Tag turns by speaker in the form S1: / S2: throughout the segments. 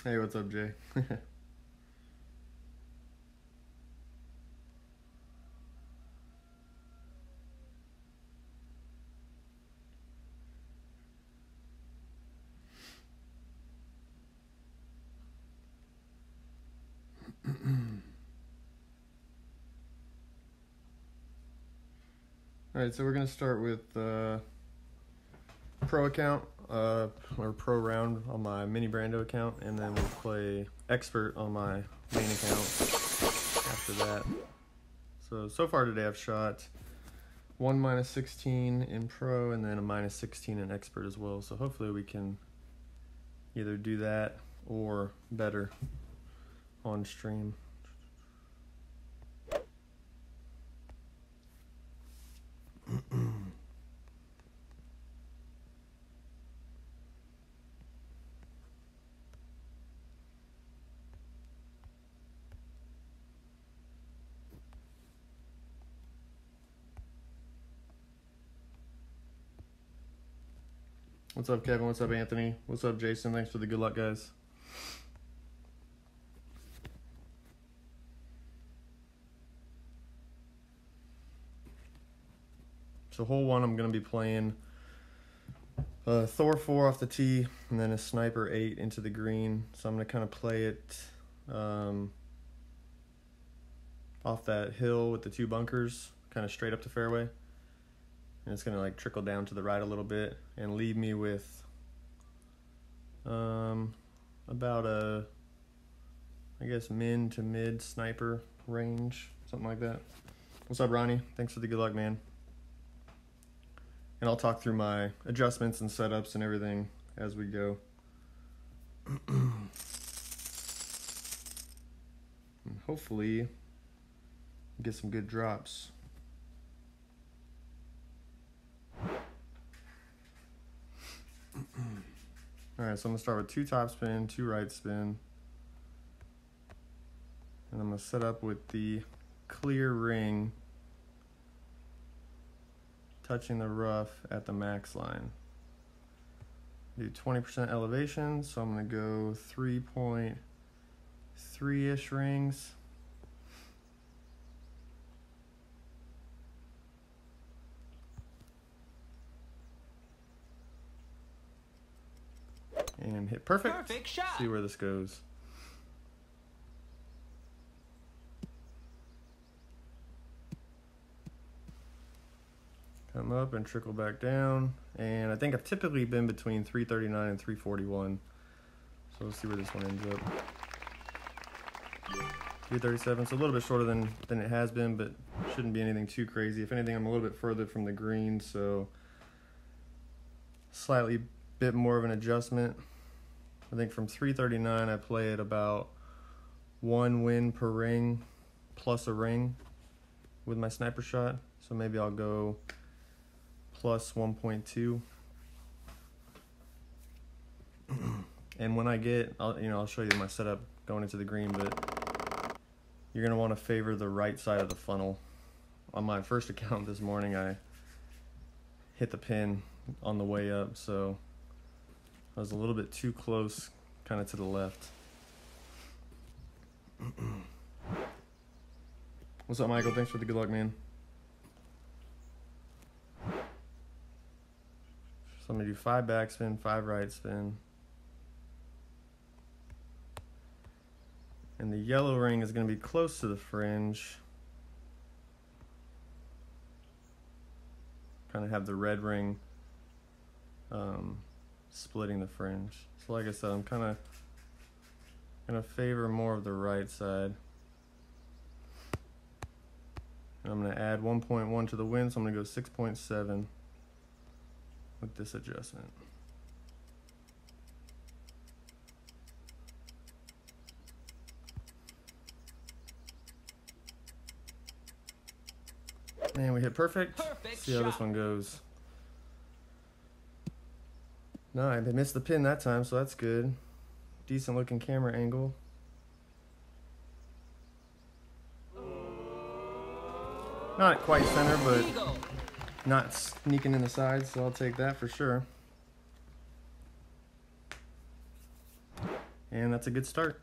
S1: Hey, what's up, Jay? Alright, so we're going to start with pro account, or pro round on my MiniBr account, and then we'll play expert on my main account after that. So far today I've shot 1 -16 in pro and then a -16 in expert as well. So hopefully we can either do that or better on stream. What's up, Kevin? What's up, Anthony? What's up, Jason? Thanks for the good luck, guys. So hole 1, I'm going to be playing Thor 4 off the tee, and then a sniper 8 into the green. So I'm going to kind of play it off that hill with the 2 bunkers, kind of straight up the fairway. And it's going to like trickle down to the right a little bit and leave me with about a, I guess, min to mid sniper range, something like that. What's up, Ronnie? Thanks for the good luck, man. And I'll talk through my adjustments and setups and everything as we go. And hopefully get some good drops. Alright, so I'm going to start with 2 top spin, 2 right spin. And I'm going to set up with the clear ring touching the rough at the max line. Do 20% elevation, so I'm going to go 3.3-ish rings. And hit perfect.
S2: Perfect shot.
S1: See where this goes. Come up and trickle back down. And I think I've typically been between 339 and 341. So let's see where this one ends up. 337, so a little bit shorter than it has been, but shouldn't be anything too crazy. If anything, I'm a little bit further from the green, so slightly bit more of an adjustment. I think from 339 I play at about 1 win per ring plus a ring with my sniper shot. So maybe I'll go plus 1.2. And when I get, I'll show you my setup going into the green, but you're gonna want to favor the right side of the funnel. On my first account this morning, I hit the pin on the way up, so I was a little bit too close, kind of to the left. What's up, Michael? Thanks for the good luck, man. So I'm going to do 5 backspin, 5 right spin. And the yellow ring is going to be close to the fringe. Kind of have the red ring splitting the fringe. So like I said, I'm kind of going to favor more of the right side. And I'm going to add 1.1 to the wind, so I'm going to go 6.7 with this adjustment. And we hit perfect. See how this one goes. No, I missed the pin that time, so that's good. Decent looking camera angle. Not quite center, but not sneaking in the sides, so I'll take that for sure. and that's a good start.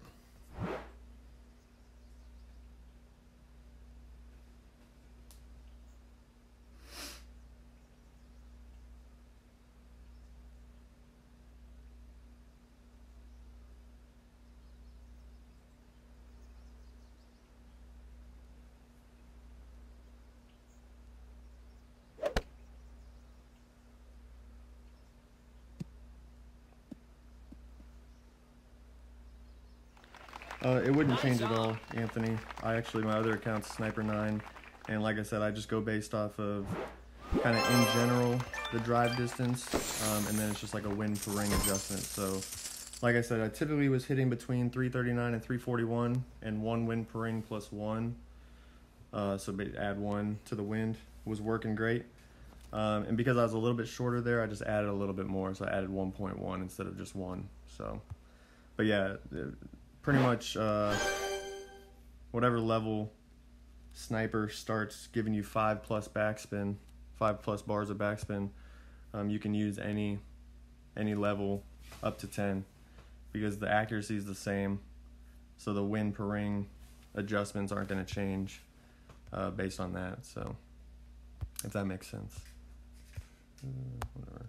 S1: It wouldn't change at all, Anthony. My other account's Sniper9, and like I said, I just go based off of kind of in general the drive distance, and then it's just like a win per ring adjustment. So, like I said, I typically was hitting between 339 and 341, and 1 win per ring plus 1. So add 1 to the wind was working great. And because I was a little bit shorter there, I just added a little bit more, so I added 1.1 instead of just 1. So, but yeah. Pretty much whatever level Sniper starts giving you 5+ backspin, 5+ bars of backspin, you can use any level up to 10 because the accuracy is the same, so the win per ring adjustments aren't going to change based on that. So if that makes sense. Whatever.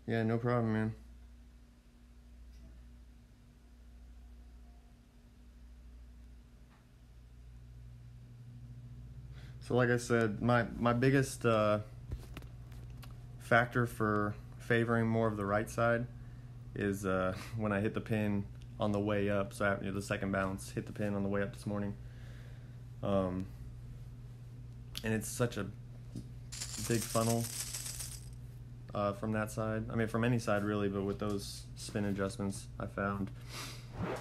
S1: Yeah, no problem, man. So like I said, my biggest factor for favoring more of the right side is when I hit the pin on the way up. So after the second bounce, hit the pin on the way up this morning. And it's such a big funnel from that side. I mean, from any side really, but with those spin adjustments, I found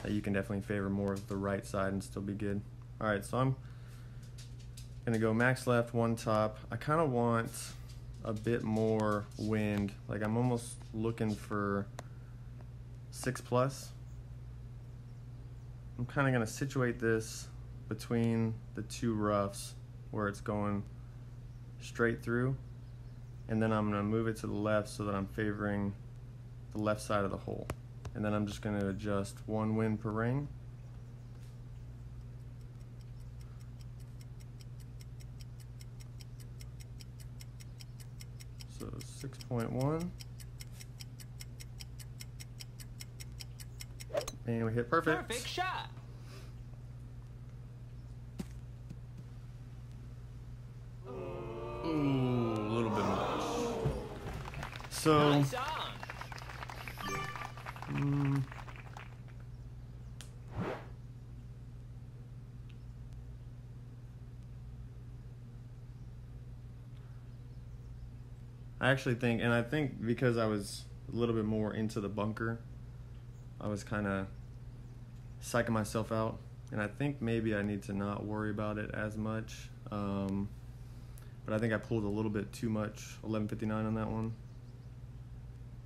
S1: that you can definitely favor more of the right side and still be good. All right, so I'm gonna go max left, 1 top. I kind of want a bit more wind. Like I'm almost looking for 6+. I'm kind of gonna situate this between the 2 roughs where it's going straight through, and then I'm gonna move it to the left so that I'm favoring the left side of the hole. And then I'm just gonna adjust 1 win per ring. So 6.1. And we hit perfect.
S2: Perfect shot.
S1: Ooh, a little bit much. So,
S2: Nice on.
S1: I actually think, and I think because I was a little bit more into the bunker, I was kind of psyching myself out, and I think maybe I need to not worry about it as much. But I think I pulled a little bit too much 1159 on that one,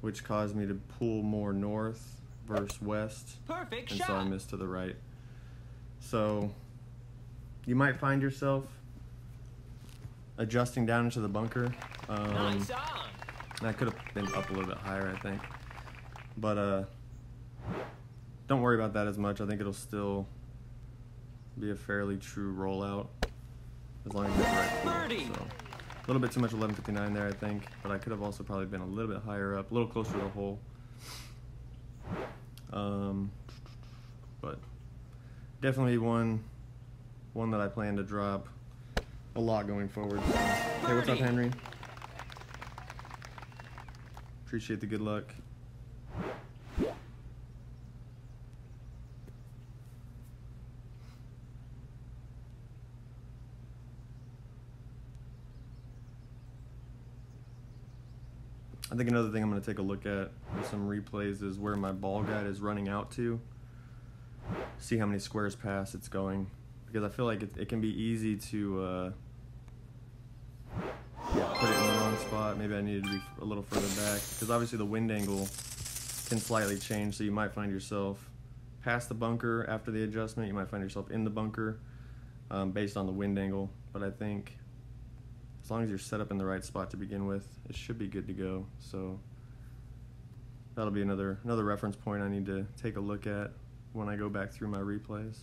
S1: which caused me to pull more north versus west.
S2: Perfect
S1: and
S2: shot.
S1: so I missed to the right. So you might find yourself adjusting down into the bunker.
S2: Nice on.
S1: And I could have been up a little bit higher, I think. But don't worry about that as much. I think it'll still be a fairly true rollout as long as you get the right pool.
S2: Birdie.
S1: So a little bit too much 1159 there, I think. But I could have also probably been a little bit higher up, a little closer to the hole. But definitely one that I plan to drop a lot going forward. So. Hey, what's up, Henry? Appreciate the good luck. I think another thing I'm going to take a look at with some replays is where my ball guide is running out to. See how many squares past it's going. Because I feel like it can be easy to put it in the wrong spot. Maybe I needed to be a little further back. Because obviously the wind angle can slightly change, so you might find yourself past the bunker after the adjustment. You might find yourself in the bunker based on the wind angle, but I think as long as you're set up in the right spot to begin with, it should be good to go. So that'll be another reference point I need to take a look at when I go back through my replays.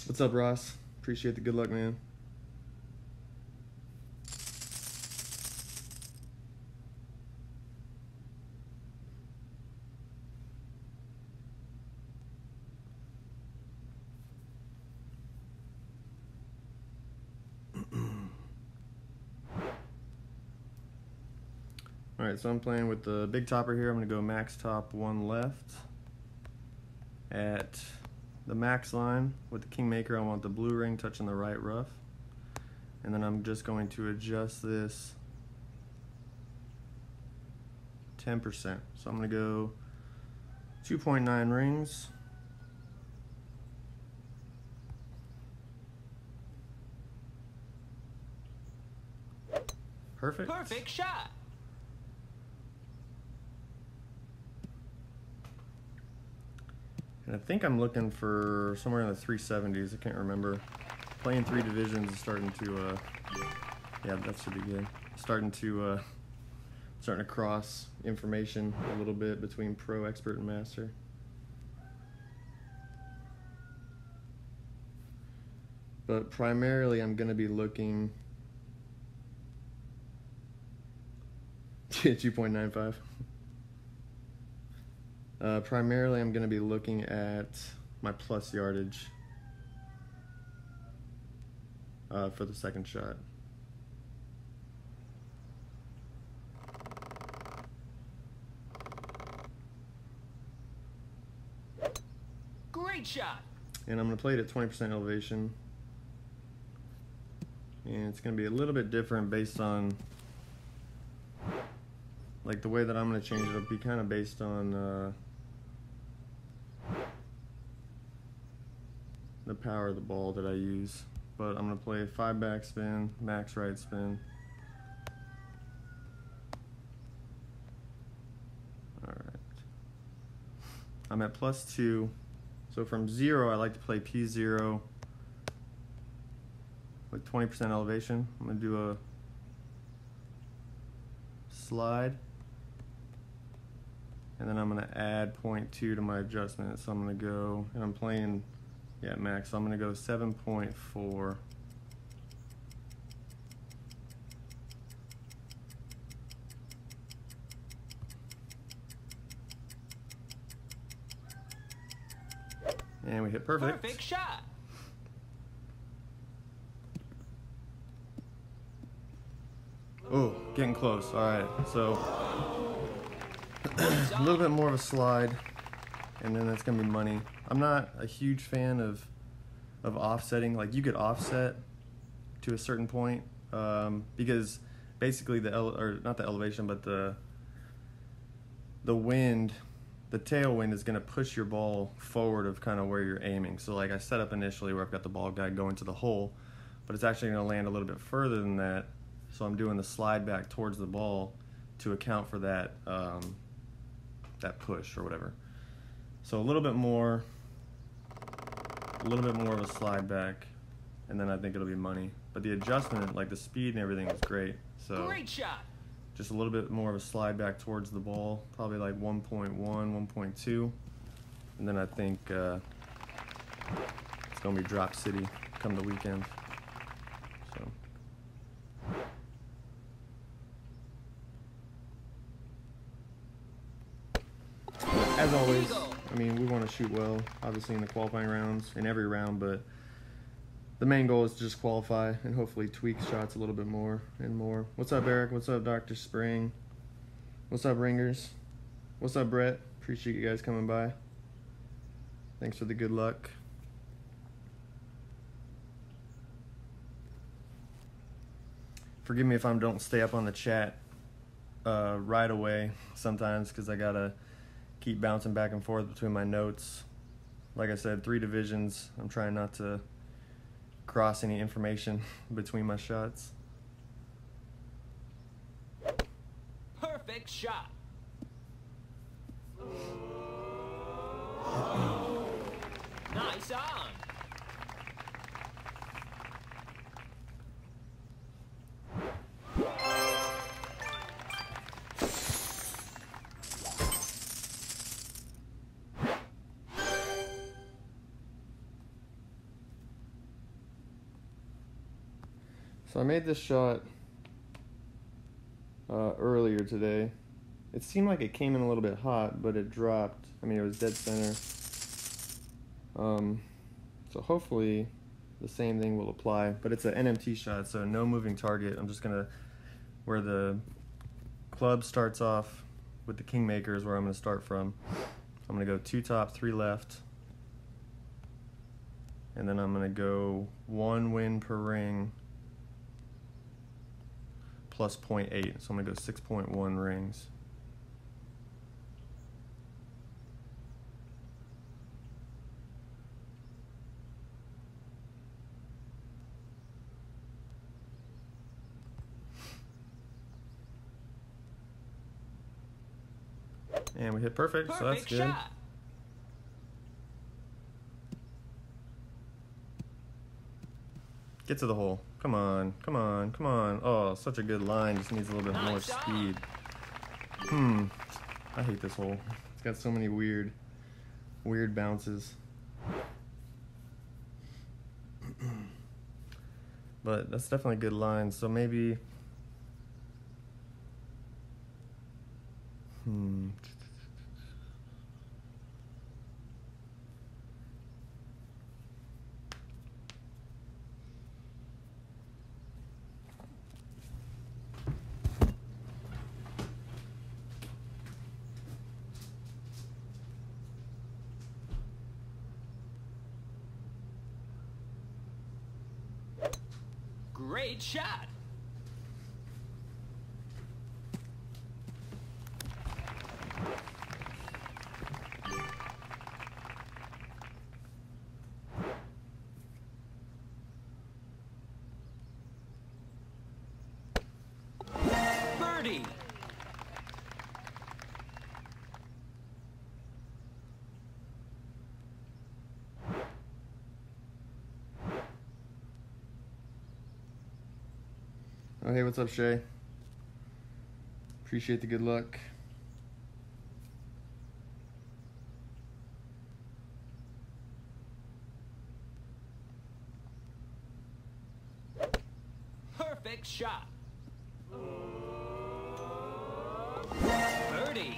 S1: What's up, Ross? Appreciate the good luck, man. Alright, so I'm playing with the big topper here. I'm going to go max top 1 left. At the max line with the Kingmaker, I want the blue ring touching the right rough. And then I'm just going to adjust this 10%. So I'm going to go 2.9 rings. Perfect.
S2: Perfect shot.
S1: And I think I'm looking for somewhere in the 370s. I can't remember. Playing 3 divisions is starting to, yeah, that should be good. Starting to cross information a little bit between pro, expert, and master. But primarily, I'm going to be looking 2.95. Primarily, I'm going to be looking at my plus yardage for the second shot.
S2: Great shot.
S1: And I'm going to play it at 20% elevation. And it's going to be a little bit different based on, like, the way that I'm going to change it will be kind of based on the power of the ball that I use. But I'm going to play 5 backspin, max right spin. Alright. I'm at +2. So from 0, I like to play P0 with 20% elevation. I'm going to do a slide. And then I'm going to add 0.2 to my adjustment. So I'm going to go, and I'm playing, yeah, max. So I'm going to go 7.4. And we hit perfect.
S2: Perfect shot.
S1: Oh, getting close. All right, so a little bit more of a slide, and then that's gonna be money. I'm not a huge fan of offsetting. Like, you could offset to a certain point because basically not the elevation, but the wind, the tailwind is gonna push your ball forward of kind of where you're aiming. So like I set up initially where I've got the ball guide going to the hole, but it's actually gonna land a little bit further than that. So I'm doing the slide back towards the ball to account for that that push or whatever. So a little bit more of a slide back, and then I think it'll be money. But the adjustment, like the speed and everything, is great. So
S2: Great shot.
S1: just a little bit more of a slide back towards the ball, probably like 1.1, 1.2, and then I think it's gonna be drop city come the weekend. So. As always, I mean, we want to shoot well, obviously in the qualifying rounds, in every round, but the main goal is to just qualify and hopefully tweak shots a little bit more and more. What's up, Eric? What's up, Dr. Spring? What's up, Ringers? What's up, Brett? Appreciate you guys coming by. Thanks for the good luck. Forgive me if I don't stay up on the chat right away sometimes, because I gotta keep bouncing back and forth between my notes. Like I said, 3 divisions. I'm trying not to cross any information between my shots.
S2: Perfect shot. Nice on.
S1: So I made this shot earlier today. It seemed like it came in a little bit hot, but it dropped. I mean, it was dead center. So hopefully the same thing will apply, but it's an NMT shot, so no moving target. I'm just gonna, where the club starts off with the Kingmaker is where I'm gonna start from. I'm gonna go 2 top, 3 left, and then I'm gonna go 1 win per ring plus 0.8, so I'm gonna go 6.1 rings. And we hit perfect, so that's good.
S2: Shot.
S1: Get to the hole. Come on, come on, come on. Oh, such a good line. Just needs a little bit more speed. I hate this hole. It's got so many weird bounces. But that's definitely a good line. So maybe...
S2: Great shot. Birdie.
S1: Oh, hey, what's up, Shay? Appreciate the good luck.
S2: Perfect shot. Birdie.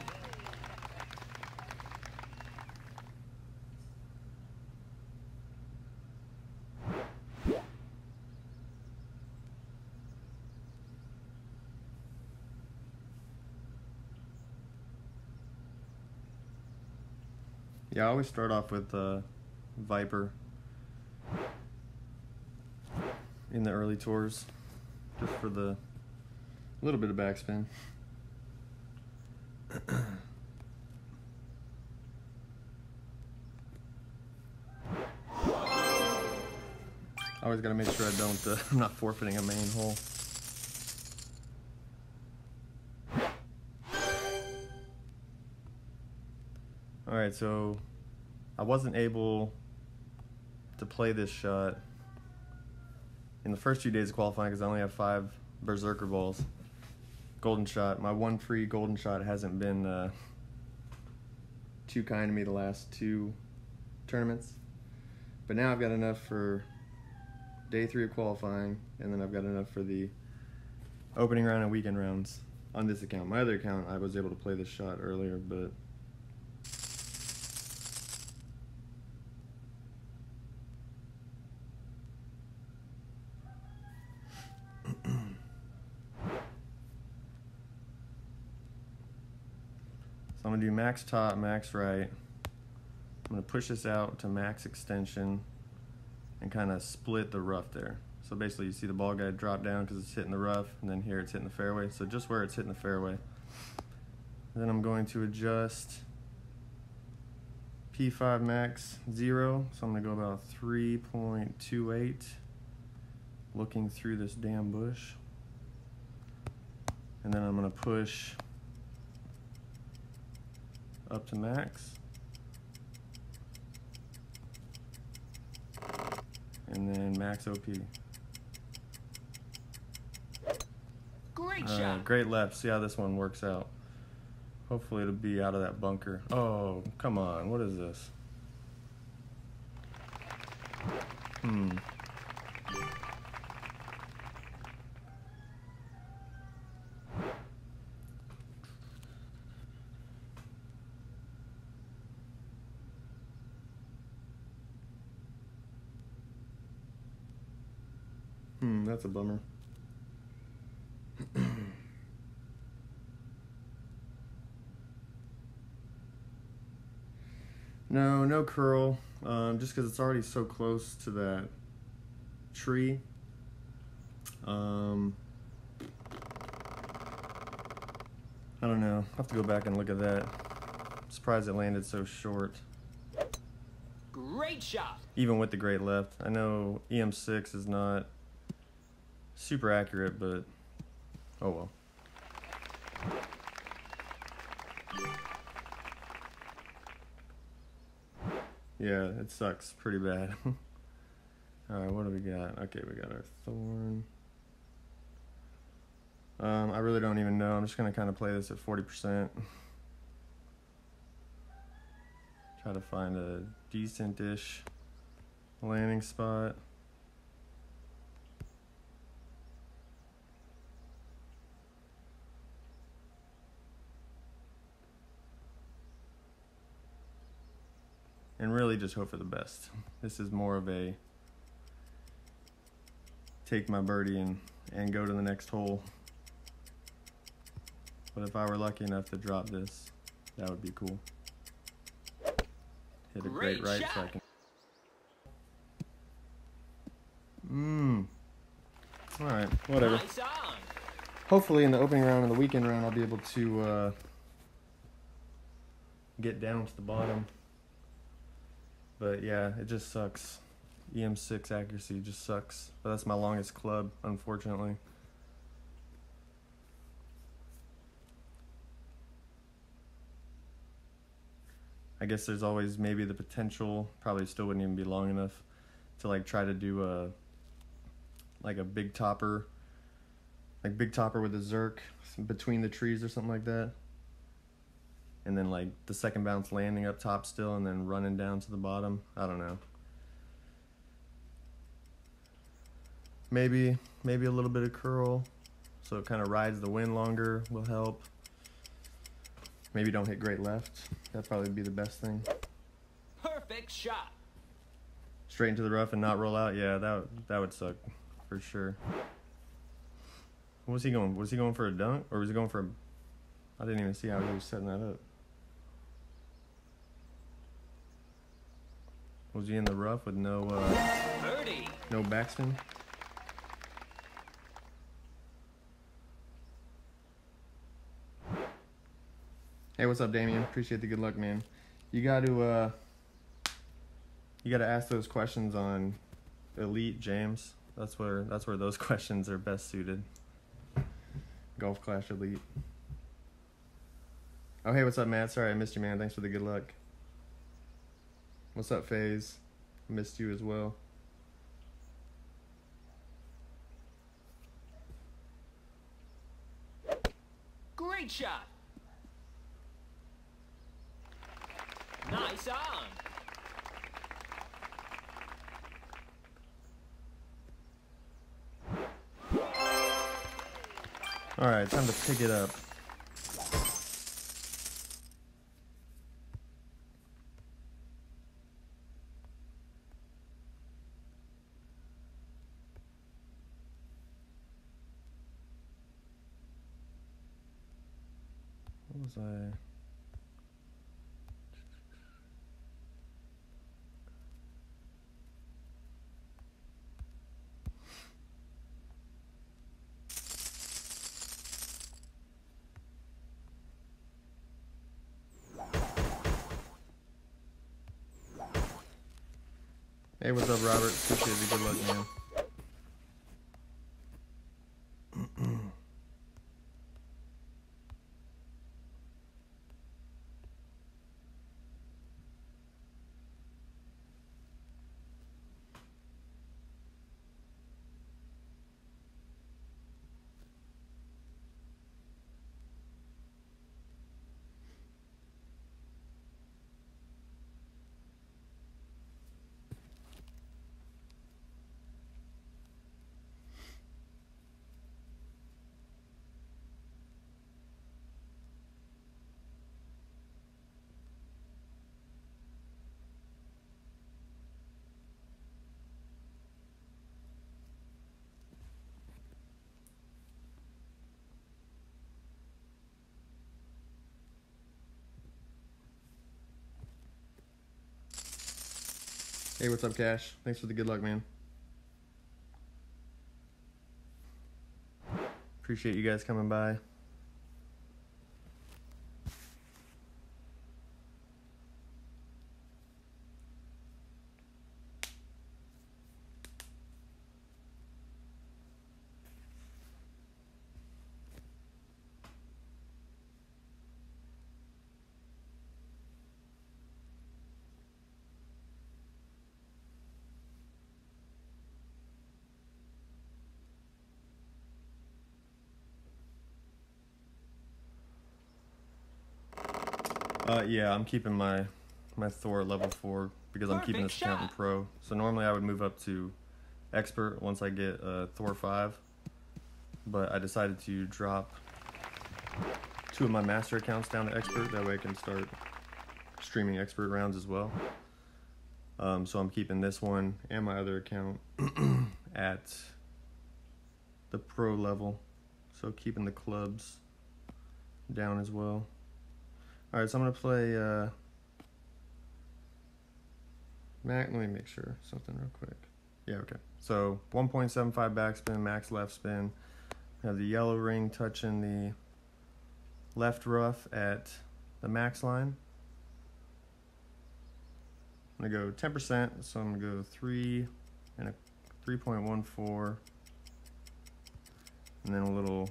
S1: Yeah, I always start off with Viper in the early tours, just for the little bit of backspin. I always gotta make sure I don't, I'm not forfeiting a main hole. Alright, so I wasn't able to play this shot in the first 2 days of qualifying because I only have 5 Berserker balls. Golden shot. My one free golden shot hasn't been too kind to me the last 2 tournaments. But now I've got enough for day 3 of qualifying, and then I've got enough for the opening round and weekend rounds on this account. My other account, I was able to play this shot earlier, but so I'm going to do max top, max right. I'm going to push this out to max extension and kind of split the rough there. So basically you see the ball guide drop down because it's hitting the rough, and then here it's hitting the fairway. So just where it's hitting the fairway. Then I'm going to adjust P5 max 0. So I'm going to go about 3.28, looking through this damn bush. And then I'm going to push up to max. And then max OP.
S2: Great shot.
S1: Great left. See how this one works out. Hopefully it'll be out of that bunker. Oh, come on. What is this? That's a bummer. No curl, just because it's already so close to that tree. I don't know. I'll have to go back and look at that. I'm surprised it landed so short.
S2: Great shot.
S1: Even with the great left. I know EM6 is not super accurate, but oh well. Yeah, it sucks pretty bad. Alright, what do we got? Okay, we got our thorn. I really don't even know. I'm just going to kind of play this at 40%. Try to find a decent-ish landing spot. And really just hope for the best. This is more of a take my birdie and go to the next hole. But if I were lucky enough to drop this, that would be cool. Hit a great right so I can... Alright, whatever.
S2: Nice on.
S1: Hopefully in the opening round and the weekend round I'll be able to get down to the bottom. But yeah, it just sucks. EM6 accuracy just sucks. But that's my longest club, unfortunately. I guess there's always maybe the potential, probably still wouldn't even be long enough, to like try to do a big topper, like big topper with a zerk between the trees or something like that. And then like the second bounce landing up top still and then running down to the bottom. I don't know. Maybe a little bit of curl so it kind of rides the wind longer will help. Maybe don't hit great left. That'd probably be the best thing.
S2: Perfect shot.
S1: Straight into the rough and not roll out. Yeah, that would suck for sure. What was he going? Was he going for a dunk or was he going for a... I didn't even see how he was setting that up. Was he in the rough with no
S2: birdie.
S1: No backspin? Hey, what's up, Damien? Appreciate the good luck, man. You got to ask those questions on Elite, James. That's where those questions are best suited. Golf Clash Elite. Oh, hey, what's up, Matt? Sorry I missed you, man. Thanks for the good luck. What's up, FaZe? Missed you as well.
S2: Great shot. Nice on.
S1: All right, time to pick it up. What was I? Hey, what's up, Robert? Appreciate the good luck, man. Hey, what's up, Cash? Thanks for the good luck, man. Appreciate you guys coming by. Yeah, I'm keeping my Thor at level 4 because I'm keeping this account in Pro. So normally I would move up to Expert once I get Thor 5, but I decided to drop 2 of my Master accounts down to Expert. That way I can start streaming Expert rounds as well. So I'm keeping this one and my other account at the Pro level. So keeping the clubs down as well. Alright, so I'm going to play Mac. Let me make sure something real quick. Yeah, okay. So 1.75 backspin, max left spin. Have the yellow ring touching the left rough at the max line. I'm going to go 10%, so I'm going to go 3 and a 3.14. And then a little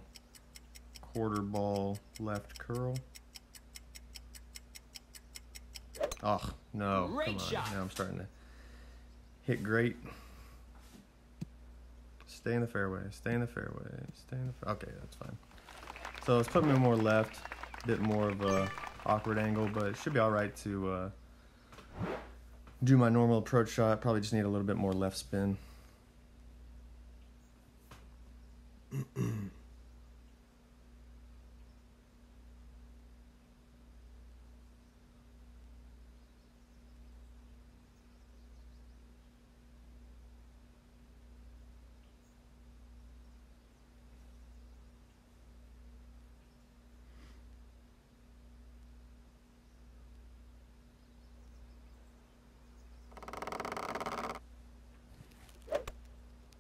S1: quarter ball left curl. Oh, no,
S2: Great
S1: come on.
S2: shot.
S1: Now I'm starting to hit great. Stay in the fairway, stay in the fairway, stay in the okay, that's fine. So let's put me more left, a bit more of a awkward angle, but it should be all right to do my normal approach shot. Probably just need a little bit more left spin.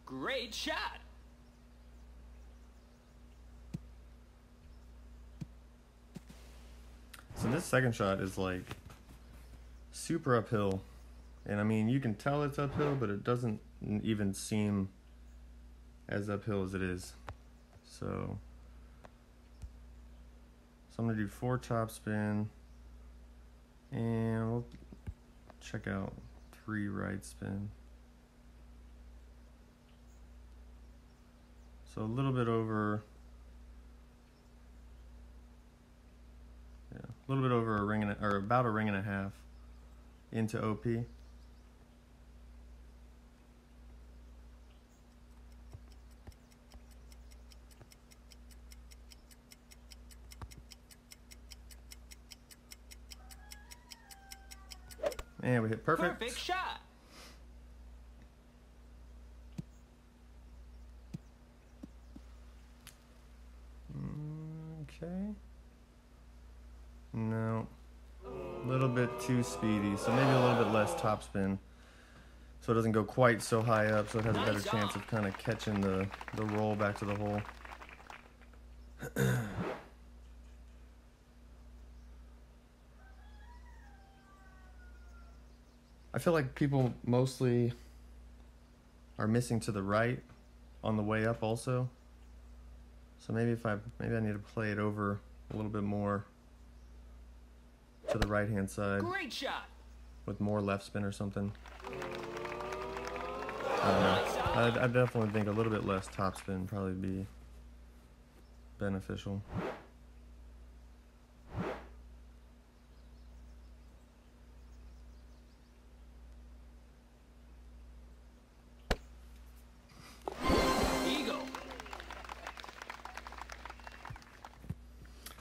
S2: Great shot.
S1: So this second shot is like super uphill, and I mean you can tell it's uphill, but it doesn't even seem as uphill as it is. So I'm gonna do 4 topspin, and we'll check out 3 right spin. So a little bit over, yeah, a little bit over a ring and or about a ring and a half into OP. And we hit perfect.
S2: Perfect shot.
S1: Okay. No. A little bit too speedy, so maybe a little bit less topspin, so it doesn't go quite so high up, so it has a better chance of kind of catching the roll back to the hole. I feel like people mostly are missing to the right on the way up also. So maybe I need to play it over a little bit more to the right hand side.
S2: Great shot.
S1: With more left spin or something. I don't know. I definitely think a little bit less topspin would probably be beneficial.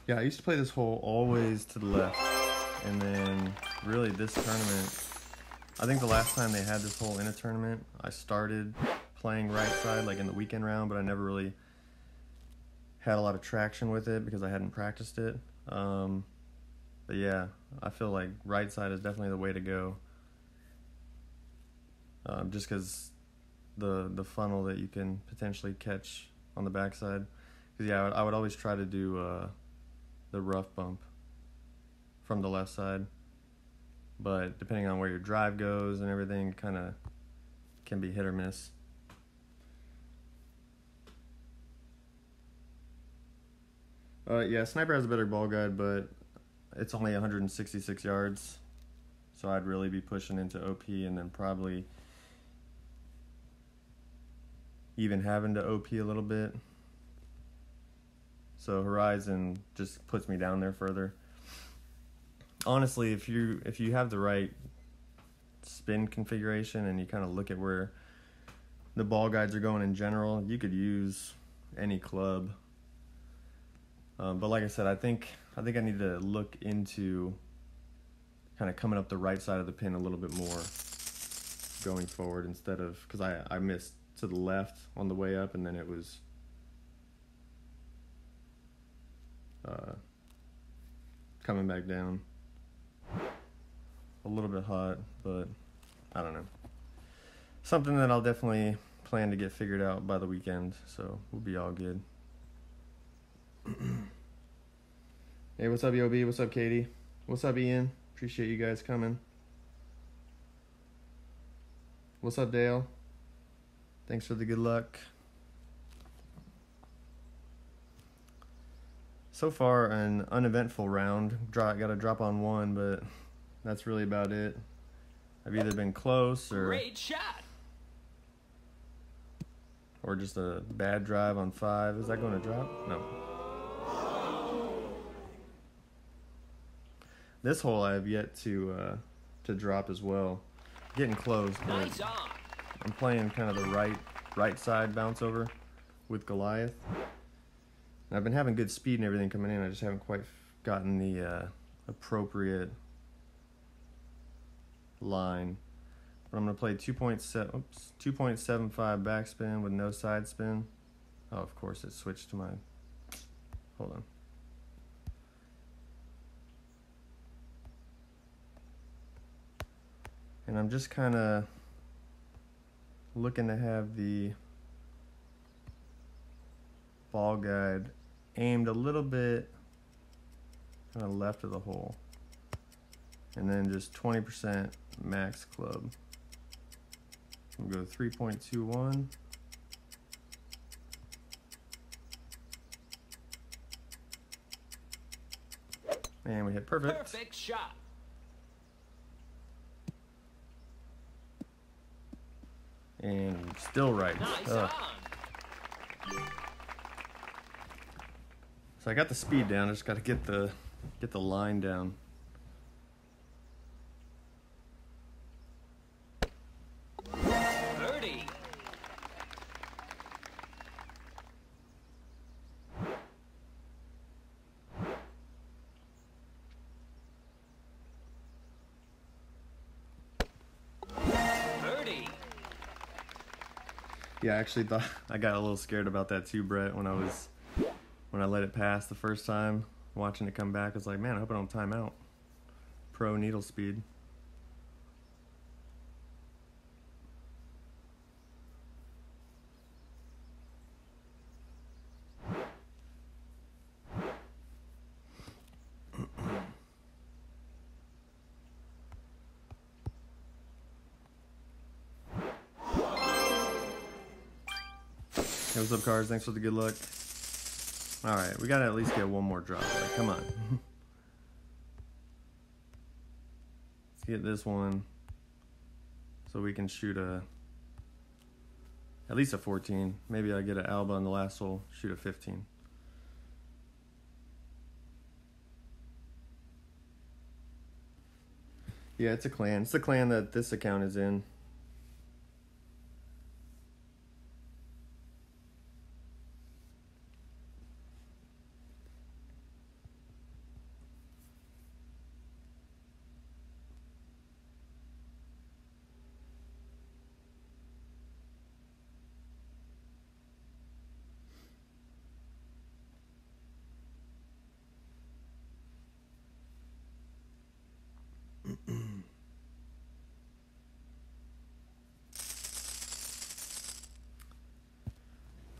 S1: Yeah, I used to play this hole always to the left, and then really this tournament, I think the last time they had this hole in a tournament, I started playing right side like in the weekend round, but I never really had a lot of traction with it because I hadn't practiced it. But yeah, I feel like right side is definitely the way to go. just because the funnel that you can potentially catch on the backside. Because yeah, I would always try to do the rough bump from the left side, but depending on where your drive goes and everything, it kind of can be hit or miss. Yeah, Sniper has a better ball guide, but it's only 166 yards, so I'd really be pushing into OP and then probably even having to OP a little bit. So Horizon just puts me down there further. Honestly, if you have the right spin configuration and you kind of look at where the ball guides are going in general, you could use any club. But like I said, I think I need to look into kind of coming up the right side of the pin a little bit more going forward, instead of, because I missed to the left on the way up and then it was coming back down. A little bit hot, but I don't know. Something that I'll definitely plan to get figured out by the weekend, so we'll be all good. Hey, what's up, Yobi? What's up, Katie? What's up, Ian? Appreciate you guys coming. What's up, Dale? Thanks for the good luck. So far, an uneventful round. Got a drop on one, but that's really about it. I've either been close or
S2: Great shot.
S1: Or just a bad drive on 5. Is that going to drop? No. This hole I have yet to drop as well. Getting close, but
S2: Nice on.
S1: I'm playing kind of the right side bounce over with Goliath. And I've been having good speed and everything coming in. I just haven't quite gotten the appropriate line. But I'm going to play 2.75 backspin with no side spin. Oh, of course it switched to my... Hold on. And I'm just kind of looking to have the ball guide aimed a little bit kind of left of the hole. And then just 20% max club. We'll go 3.21. And we hit perfect.
S2: Perfect shot.
S1: And still right.
S2: Nice
S1: Ugh.
S2: on.
S1: So I got the speed down. I just got to get the line down.
S2: Birdie. Birdie.
S1: Yeah, I actually thought I got a little scared about that too, Brett, when I let it pass the first time. Watching it come back, I was like, man, I hope I don't time out. Pro needle speed. Hey, what's up, Cars? Thanks for the good luck. Alright, we gotta at least get one more drop. Like, come on. Let's get this one so we can shoot at least a 14. Maybe I get an Alba on the last hole, shoot a 15. Yeah, it's a clan. It's the clan that this account is in.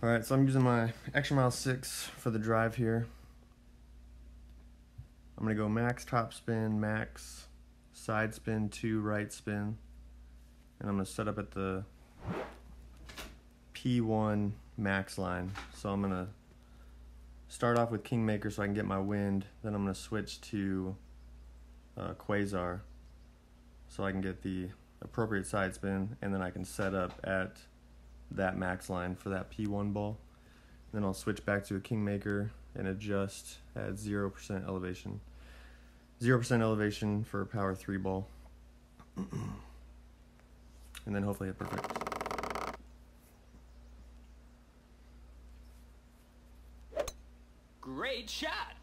S1: Alright, so I'm using my Extra Mile 6 for the drive here. I'm going to go max top spin, max side spin, 2 right spin. And I'm going to set up at the P1 max line. So I'm going to start off with Kingmaker so I can get my wind. Then I'm going to switch to Quasar so I can get the appropriate side spin. And then I can set up at that max line for that P1 ball. Then I'll switch back to a Kingmaker and adjust at 0% elevation. 0% elevation for a power 3 ball. And then hopefully hit perfect.
S2: Great shot.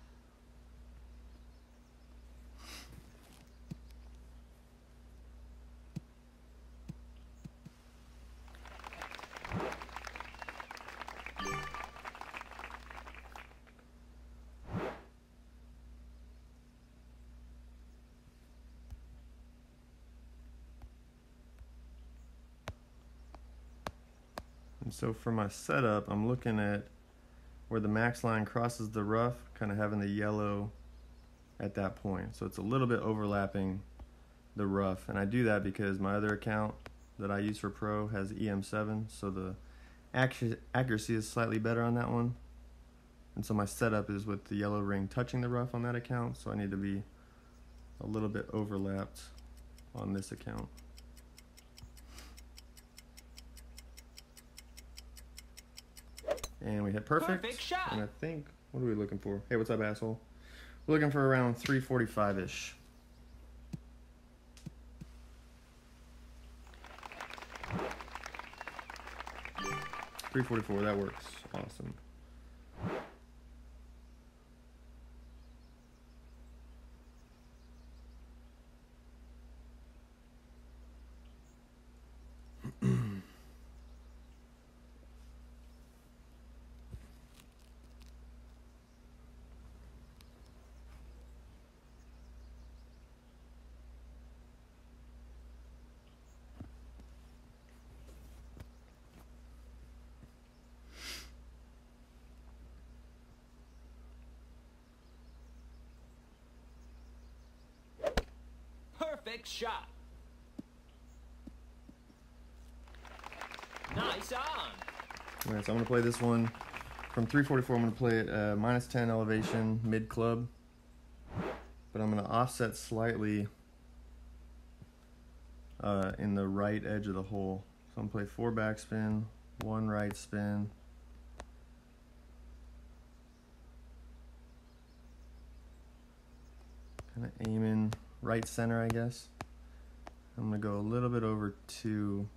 S1: And so for my setup, I'm looking at where the max line crosses the rough, kind of having the yellow at that point. So it's a little bit overlapping the rough. And I do that because my other account that I use for pro has EM7, so the accuracy is slightly better on that one. And so my setup is with the yellow ring touching the rough on that account, so I need to be a little bit overlapped on this account. And we hit perfect.
S2: Perfect shot.
S1: And I think, what are we looking for? Hey, what's up, asshole? We're looking for around 345-ish. .344, that works. Awesome.
S2: Perfect shot. Nice on.
S1: Alright, so I'm going to play this one from 344. I'm going to play it -10 elevation, mid club. But I'm going to offset slightly in the right edge of the hole. So I'm going to play 4 backspin, 1 right spin. Kind of aiming right center, I guess. I'm going to go a little bit over 2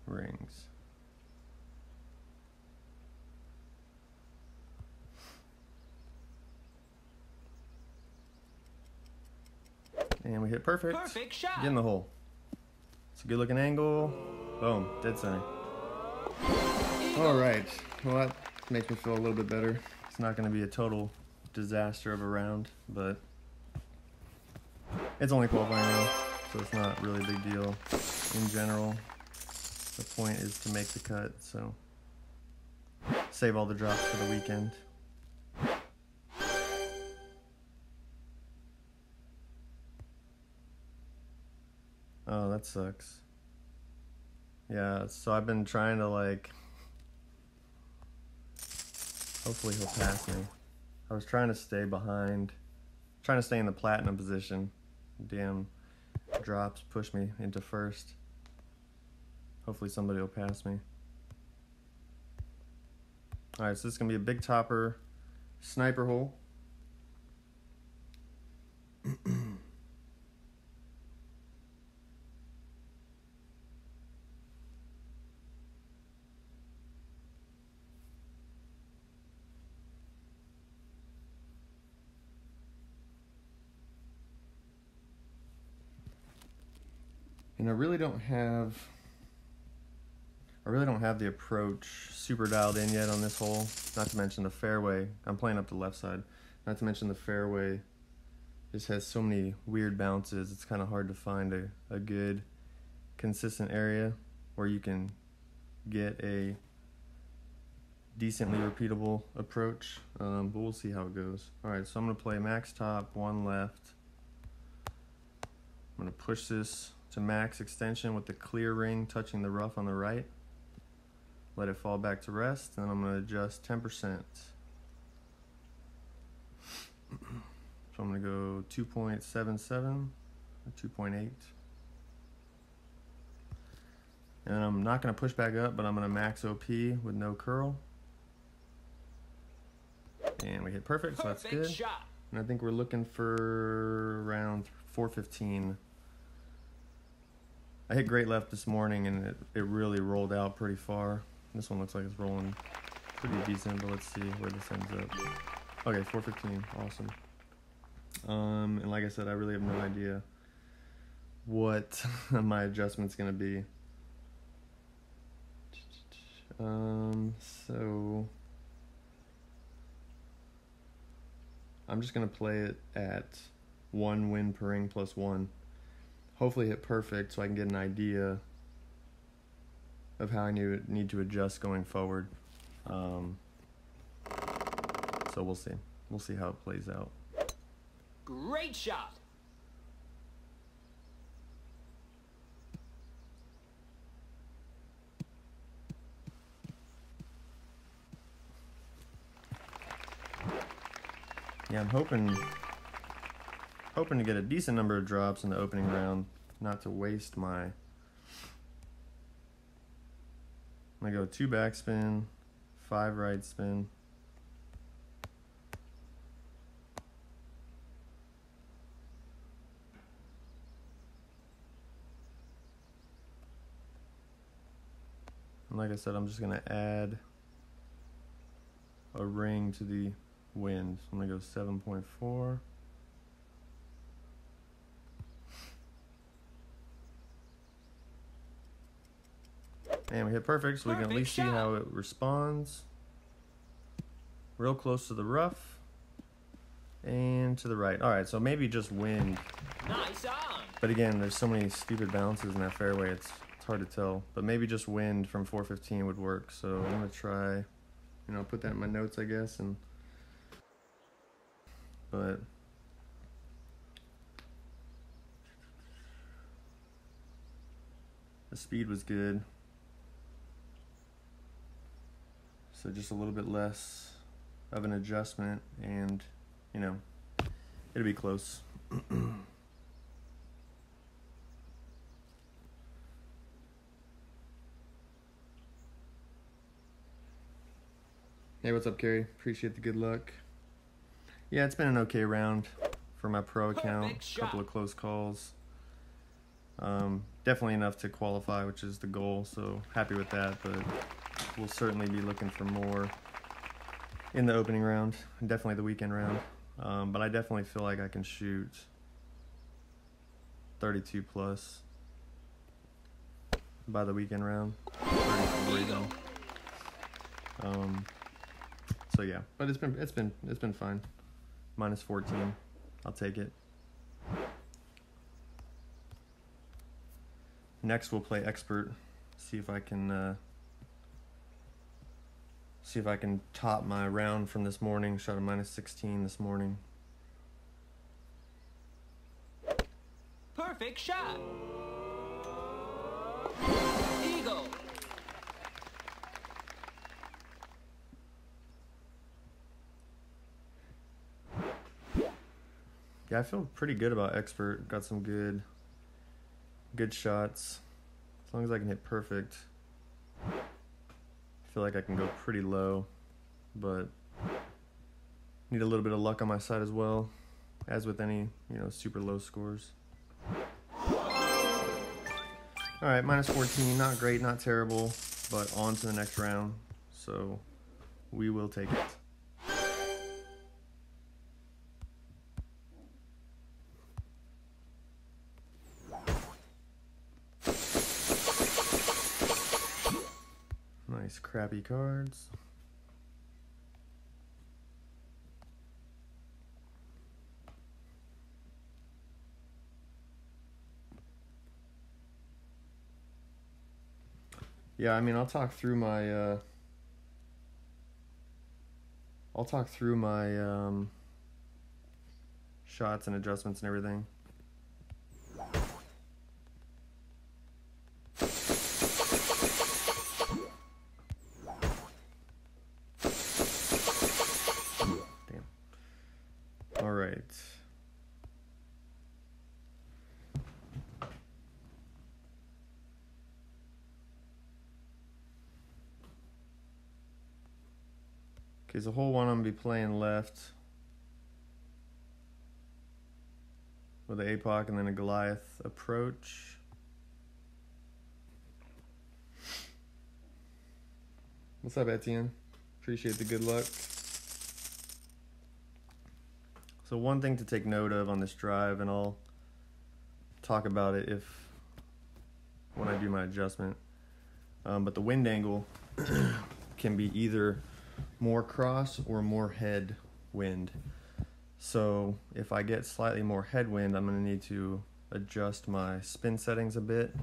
S1: rings. And we hit perfect.
S2: Perfect shot.
S1: Get in the hole. It's a good looking angle. Boom, dead center. All right, well that makes me feel a little bit better. It's not going to be a total disaster of a round, but it's only qualifying round, so it's not really a big deal in general. The point is to make the cut, so save all the drops for the weekend. Oh, that sucks. Yeah, so I've been trying to, like, hopefully he'll pass me. I was trying to stay behind, trying to stay in the platinum position. Damn drops push me into first. Hopefully somebody will pass me. Alright, so this is going to be a big topper sniper hole. And I really don't have the approach super dialed in yet on this hole. Not to mention the fairway. I'm playing up the left side. Not to mention the fairway just has so many weird bounces. It's kind of hard to find a good, consistent area where you can get a decently repeatable approach, but we'll see how it goes. All right, so I'm gonna play max top, 1 left. I'm gonna push this to max extension with the clear ring touching the rough on the right. Let it fall back to rest, and then I'm gonna adjust 10%. So I'm gonna go 2.77 or 2.8. And I'm not gonna push back up, but I'm gonna max OP with no curl. And we hit perfect, so that's good.
S2: Shot.
S1: And I think we're looking for around 415. I hit great left this morning, and it really rolled out pretty far. This one looks like it's rolling pretty decent, but let's see where this ends up. Okay, 415, awesome. And like I said, I really have no idea what my adjustment's gonna be. So I'm just gonna play it at 1 win per ring plus 1. Hopefully hit perfect so I can get an idea of how I need to adjust going forward. So we'll see. We'll see how it plays out.
S2: Great shot.
S1: Yeah, I'm hoping to get a decent number of drops in the opening round, not to waste my... I'm gonna go 2 backspin, 5 right spin. And like I said, I'm just gonna add a ring to the wind. So I'm gonna go 7.4. And we hit perfect, so we can at least see how it responds. Real close to the rough. And to the right. Alright, so maybe just wind.
S2: Nice on.
S1: But again, there's so many stupid bounces in that fairway, it's hard to tell. But maybe just wind from 415 would work. So I'm gonna try, put that in my notes, I guess. But the speed was good. So just a little bit less of an adjustment, and it'll be close. Hey, what's up, Carrie? Appreciate the good luck. Yeah, it's been an okay round for my pro account. A couple of close calls. Definitely enough to qualify, which is the goal, so happy with that, but we'll certainly be looking for more in the opening round, definitely the weekend round. But I definitely feel like I can shoot 32 plus by the weekend round. 34 even. So yeah, but it's been fine. Minus 14, I'll take it. Next we'll play expert. See if I can top my round from this morning. Shot a minus 16 this morning.
S2: Perfect shot. Eagle.
S1: Yeah, I feel pretty good about expert. Got some good shots. As long as I can hit perfect. I feel like I can go pretty low, but need a little bit of luck on my side as well, as with any, super low scores. All right, minus 14, not great, not terrible, but on to the next round. So we will take it. Nice crappy cards. Yeah, I mean, I'll talk through my I'll talk through my shots and adjustments and everything. Damn. All right. Okay, so hole one I'm gonna be playing left with an APOC and then a Goliath approach. What's up, Etienne? Appreciate the good luck. So one thing to take note of on this drive, and I'll talk about it when I do my adjustment, but the wind angle can be either more cross or more head wind. So if I get slightly more headwind, I'm going to need to adjust my spin settings a bit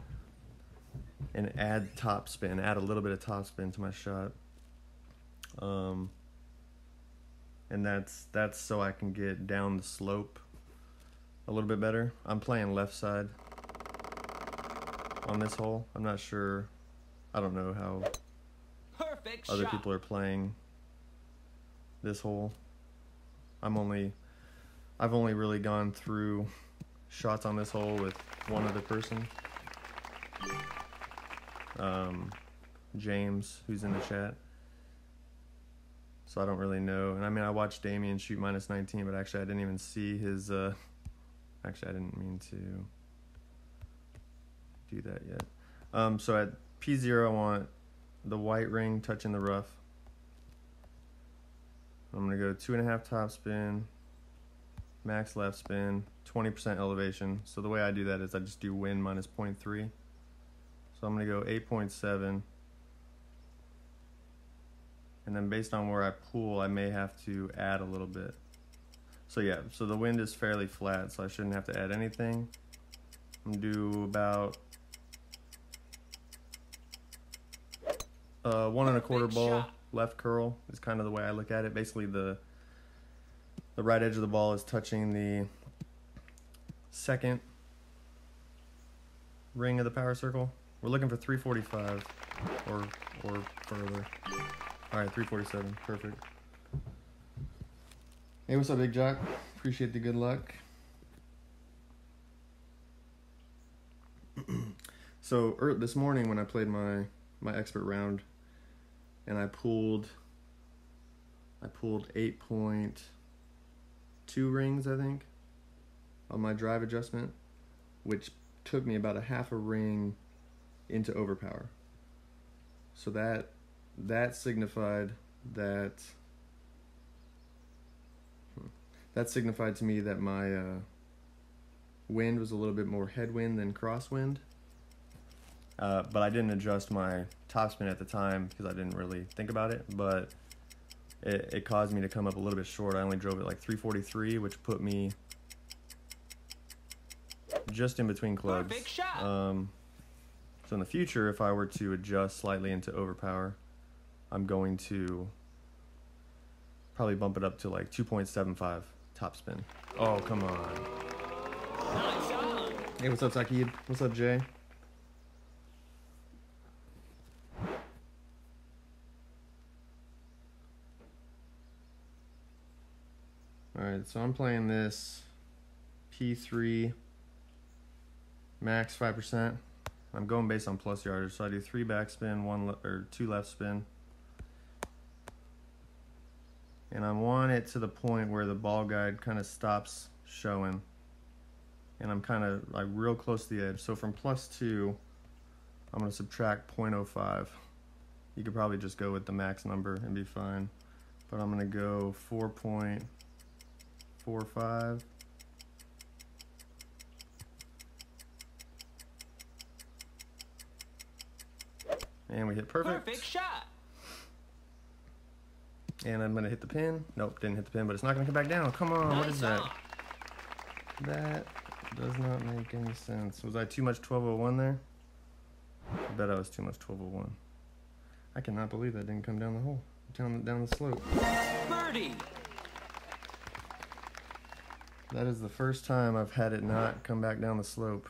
S1: and add a little bit of top spin to my shot. And that's so I can get down the slope a little bit better. I'm playing left side on this hole. I'm not sure, I don't know how
S2: Perfect
S1: other
S2: shot.
S1: people are playing this hole. I've only really gone through shots on this hole with one other person, James, who's in the chat. So I don't really know. And I mean, I watched Damien shoot -19, but actually I didn't even see his, actually I didn't mean to do that yet. So at P0 I want the white ring touching the rough. I'm going to go 2.5 top spin, max left spin, 20% elevation. So the way I do that is I just do wind minus 0.3. So I'm going to go 8.7. And then based on where I pull, I may have to add a little bit. So yeah, so the wind is fairly flat, so I shouldn't have to add anything. I'm going to do about 1 1/4 ball.
S2: Shot.
S1: Left curl is kind of the way I look at it. Basically the right edge of the ball is touching the second ring of the power circle. We're looking for 345 or further. All right, 347, perfect. Hey, what's up, Big Jock? Appreciate the good luck. So this morning when I played my expert round, and I pulled 8.2 rings, I think, on my drive adjustment, which took me about a half a ring into overpower. So that signified to me that my wind was a little bit more headwind than crosswind. But I didn't adjust my topspin at the time because I didn't really think about it, but it caused me to come up a little bit short. I only drove it like 343, which put me just in between clubs.
S2: Perfect shot.
S1: So in the future, if I were to adjust slightly into overpower, I'm going to probably bump it up to like 2.75 topspin. Oh, come on.
S2: Nice on.
S1: Hey, what's up, Sakid? What's up, Jay? Alright, so I'm playing this P3 max 5%. I'm going based on plus yardage, so I do 3 backspin, 2 left spin. And I want it to the point where the ball guide kind of stops showing. And I'm kind of like real close to the edge. So from +2, I'm going to subtract 0.05. You could probably just go with the max number and be fine. But I'm going to go 4.45. And we hit perfect.
S2: Perfect shot.
S1: And I'm going to hit the pin. Nope, didn't hit the pin, but it's not going to come back down. Come on, what is that?
S2: on.
S1: That does not make any sense. Was I too much 1201 there? I bet I was too much 1201. I cannot believe that didn't come down the hole. down the slope.
S2: Birdie.
S1: That is the first time I've had it not come back down the slope.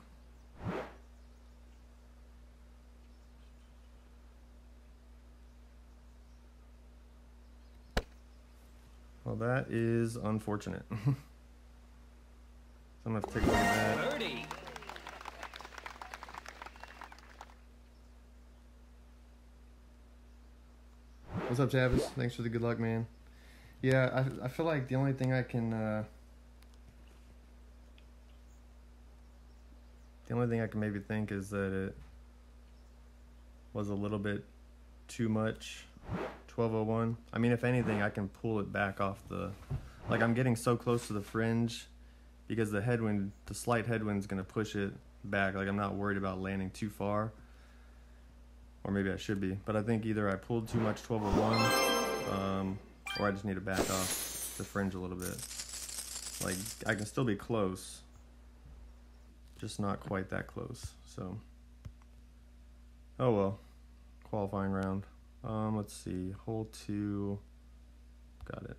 S1: Well, that is unfortunate. So I'm gonna have to take a look at that.
S2: Birdie.
S1: What's up, Tavis? Thanks for the good luck, man. Yeah, I feel like the only thing I can maybe think is that it was a little bit too much 1201. I mean, if anything, I can pull it back off the, like, I'm getting so close to the fringe because the headwind, the slight headwind's gonna push it back. Like, I'm not worried about landing too far. Or maybe I should be, but I think either I pulled too much 1201, or I just need to back off the fringe a little bit. Like, I can still be close, just not quite that close. So, oh well, qualifying round. Let's see, hole 2, got it.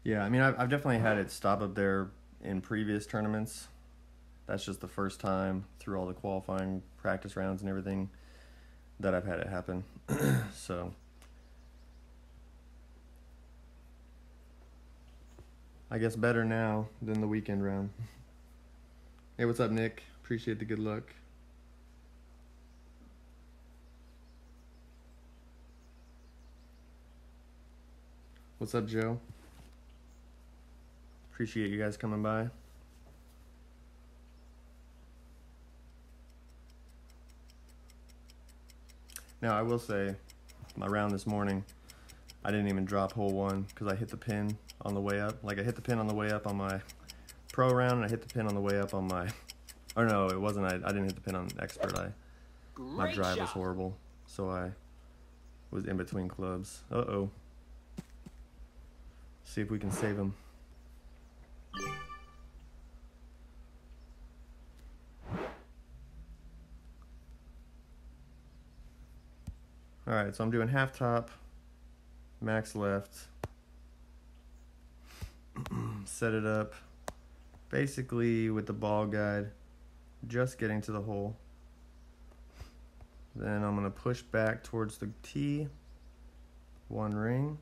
S1: Yeah, I mean, I've definitely had it stop up there in previous tournaments. That's just the first time through all the qualifying practice rounds and everything that I've had it happen. So, I guess better now than the weekend round. Hey, what's up, Nick? Appreciate the good luck. What's up, Joe? Appreciate you guys coming by. Now, I will say, my round this morning, I didn't even drop hole 1 because I hit the pin on the way up. Like, I hit the pin on the way up on my pro round, and I hit the pin on the way up on my, or no, it wasn't, I didn't hit the pin on expert. My drive was horrible, so I was in between clubs. Uh-oh. See if we can save him. Alright, so I'm doing half top, max left, set it up, basically with the ball guide, just getting to the hole. Then I'm going to push back towards the tee, 1 ring.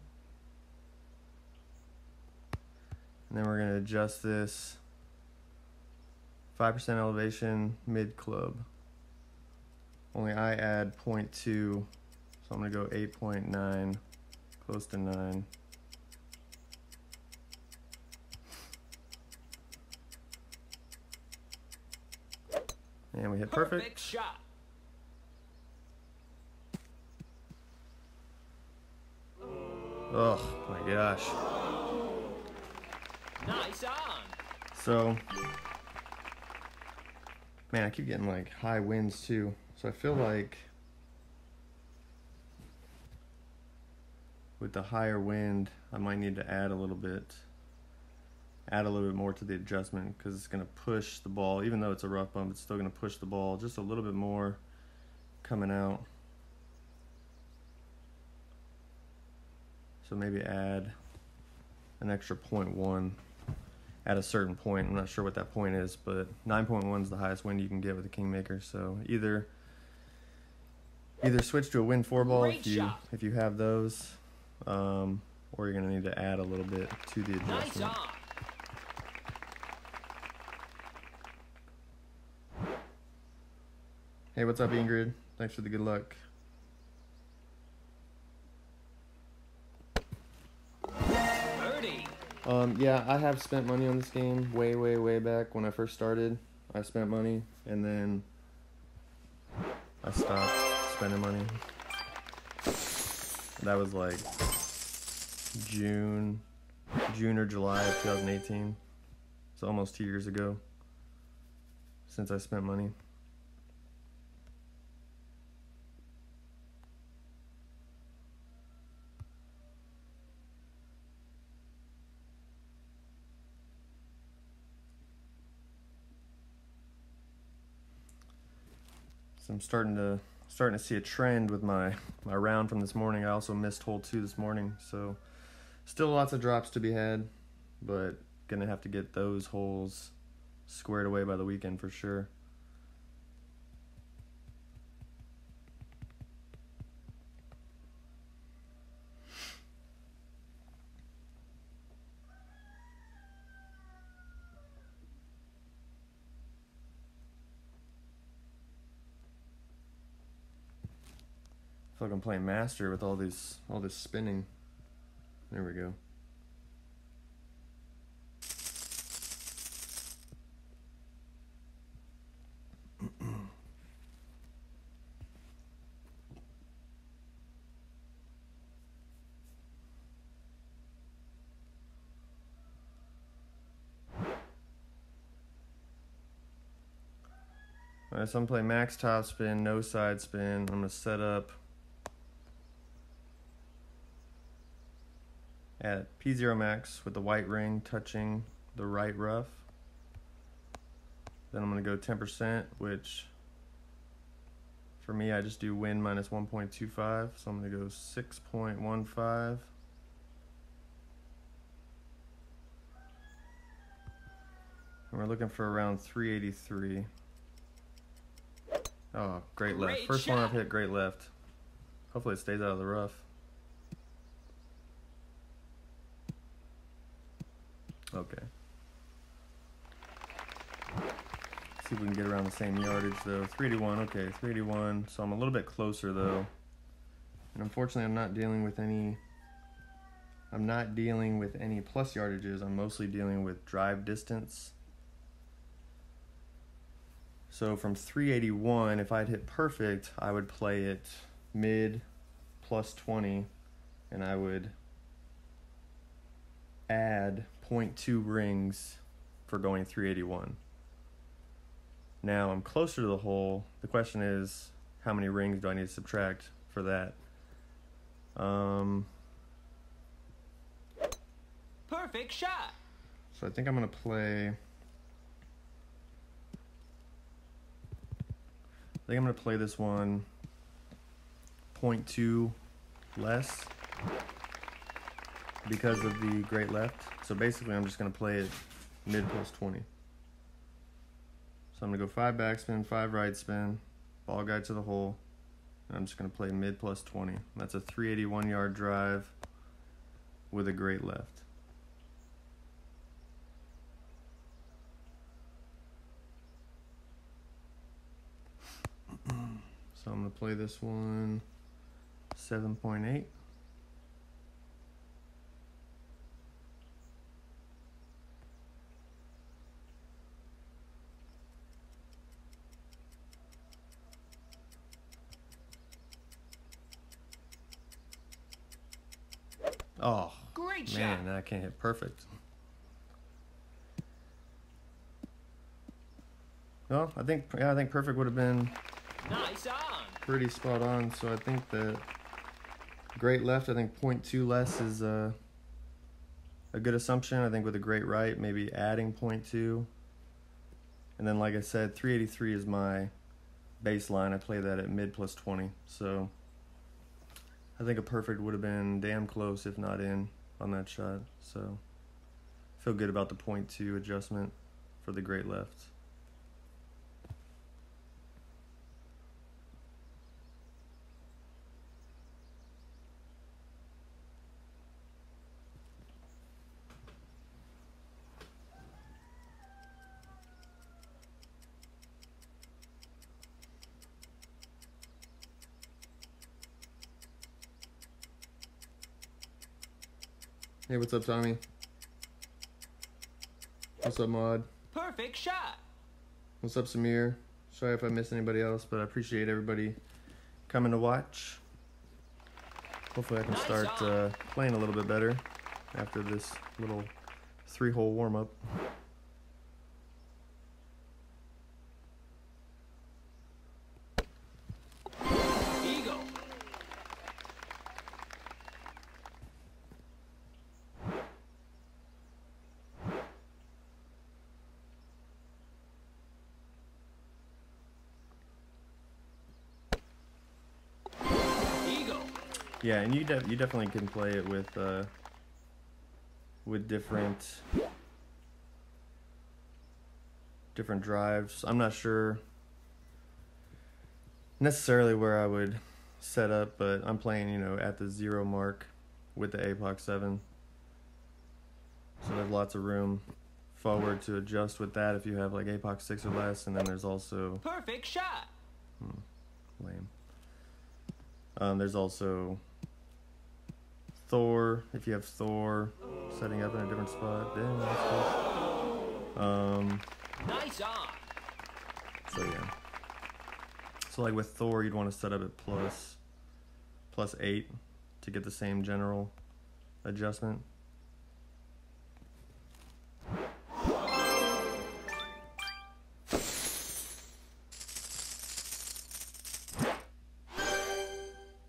S1: And then we're going to adjust this 5% elevation mid club. Only I add 0.2. So I'm going to go 8.9, close to 9. And we hit perfect.
S2: Shot.
S1: Oh my gosh.
S2: Nice on.
S1: So, man, I keep getting like high winds too. So I feel like with the higher wind, I might need to add a little bit more to the adjustment because it's going to push the ball. Even though it's a rough bump, it's still going to push the ball just a little bit more coming out. So maybe add an extra 0.1 at a certain point. I'm not sure what that point is, but 9.1 is the highest wind you can get with a Kingmaker. So either switch to a Wind 4 ball if you have those, or you're going to need to add a little bit to the adjustment.
S2: Nice on.
S1: Hey, what's up, Ingrid? Thanks for the good luck.
S2: Birdie.
S1: Yeah, I have spent money on this game way back when I first started. I spent money, and then I stopped spending money. That was like June or July of 2018. It's almost 2 years ago since I spent money. So I'm starting to see a trend with my round from this morning. I also missed hole 2 this morning, so still lots of drops to be had, but gonna have to get those holes squared away by the weekend for sure. I feel like I'm playing master with all this spinning. There we go. Alright, so I'm playing max top spin, no side spin. I'm gonna set up at P0 max with the white ring touching the right rough. Then I'm gonna go 10%, which for me I just do win minus 1.25, so I'm gonna go 6.15. And we're looking for around 383. Oh, great left. First one I've hit, great left. Hopefully it stays out of the rough. Okay. See if we can get around the same yardage though. 381, okay, 381. So I'm a little bit closer though. And unfortunately I'm not dealing with any plus yardages. I'm mostly dealing with drive distance. So from 381, if I'd hit perfect, I would play it mid plus 20, and I would add 0.2 rings for going 381. Now I'm closer to the hole. The question is, how many rings do I need to subtract for that?
S2: Perfect shot.
S1: So I think I'm gonna play. I think I'm going to play this one 0.2 less because of the great left. So basically I'm just going to play it mid plus 20. So I'm going to go 5 backspin, 5 right spin, ball guide to the hole, and I'm just going to play mid plus 20. That's a 381 yard drive with a great left. So I'm going to play this one 7.8. Oh,
S2: great
S1: man,
S2: shot.
S1: I can't hit perfect. Well, I think perfect would have been
S2: Nice on.
S1: pretty spot on. So I think that great left, I think 0.2 less is a good assumption. I think with a great right, maybe adding 0.2. And then, like I said, 383 is my baseline. I play that at mid plus 20. So I think a perfect would have been damn close, if not in, on that shot. So I feel good about the 0.2 adjustment for the great left. Hey, what's up, Tommy? What's up, Maud?
S2: Perfect shot.
S1: What's up, Samir? Sorry if I missed anybody else, but I appreciate everybody coming to watch. Hopefully I can start playing a little bit better after this little 3-hole warm-up.
S2: Eagle.
S1: Yeah, and you definitely can play it with different drives. I'm not sure necessarily where I would set up, but I'm playing, you know, at the 0 mark with the APOC 7. So there's lots of room forward to adjust with that if you have like APOC 6 or less, and then there's also
S2: Perfect shot.
S1: lame. There's also Thor, if you have Thor setting up in a different spot. Damn, that's cool.
S2: Nice on.
S1: So yeah. So like with Thor, you'd want to set up at plus 8 to get the same general adjustment.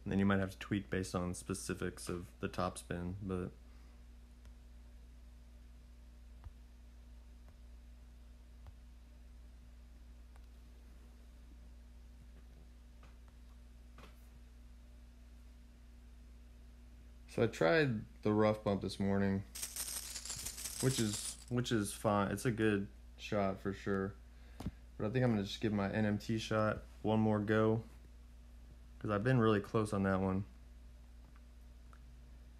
S1: And then you might have to tweak based on specifics of the top spin, but so I tried the rough bump this morning, which is fine. It's a good shot for sure. But I think I'm gonna just give my NMT shot one more go, because I've been really close on that one.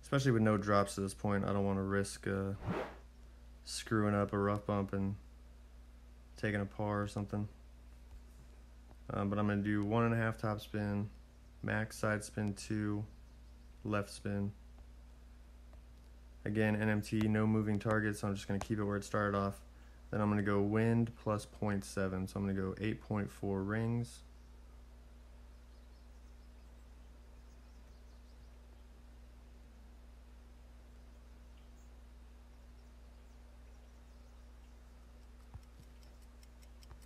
S1: Especially with no drops at this point, I don't want to risk screwing up a rough bump and taking a par or something. But I'm gonna do 1.5 top spin, max side spin 2, left spin. Again, NMT, no moving targets, so I'm just going to keep it where it started off. Then I'm going to go wind plus 0.7, so I'm going to go 8.4 rings.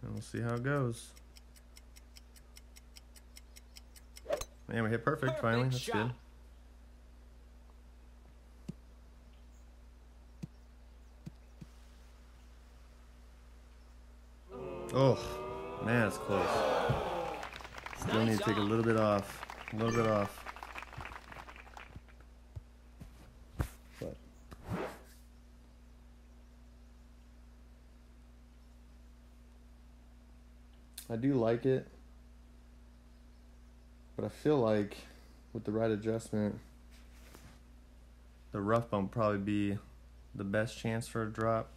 S1: And we'll see how it goes. And we hit perfect finally, that's good. Oh, man, it's close. Still need to take a little bit off. But I do like it. But I feel like with the right adjustment, the rough bump would probably be the best chance for a drop.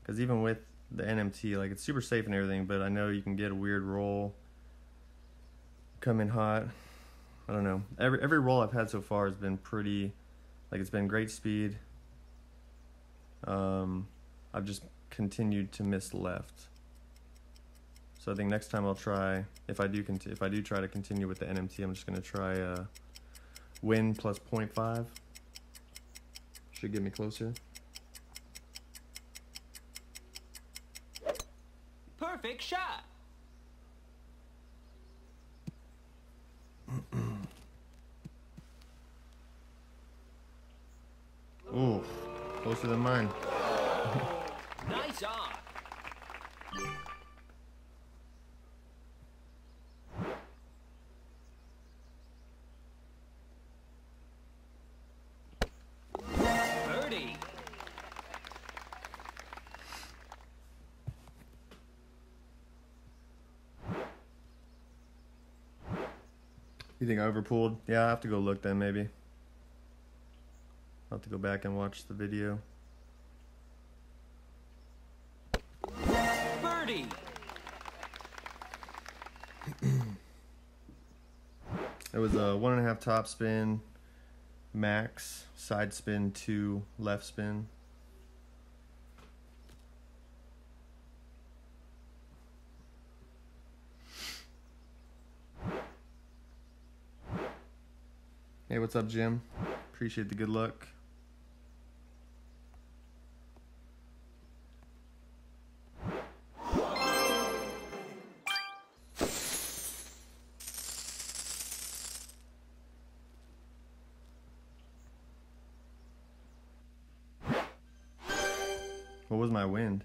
S1: Because even with the NMT, like, it's super safe and everything, but I know you can get a weird roll, come in hot. I don't know. Every roll I've had so far has been pretty, like, it's been great speed. I've just continued to miss left. So I think next time I'll try, if I do try to continue with the NMT, I'm just gonna try wind plus 0.5. Should get me closer.
S2: Perfect shot.
S1: Ooh, closer than mine.
S2: Nice on. Birdie.
S1: You think I overpulled? Yeah, I have to go look then, maybe. I'll have to go back and watch the video.
S2: Birdie.
S1: It was a 1.5 top spin, max, side spin 2, left spin. Hey, what's up, Jim? Appreciate the good luck. What was my wind?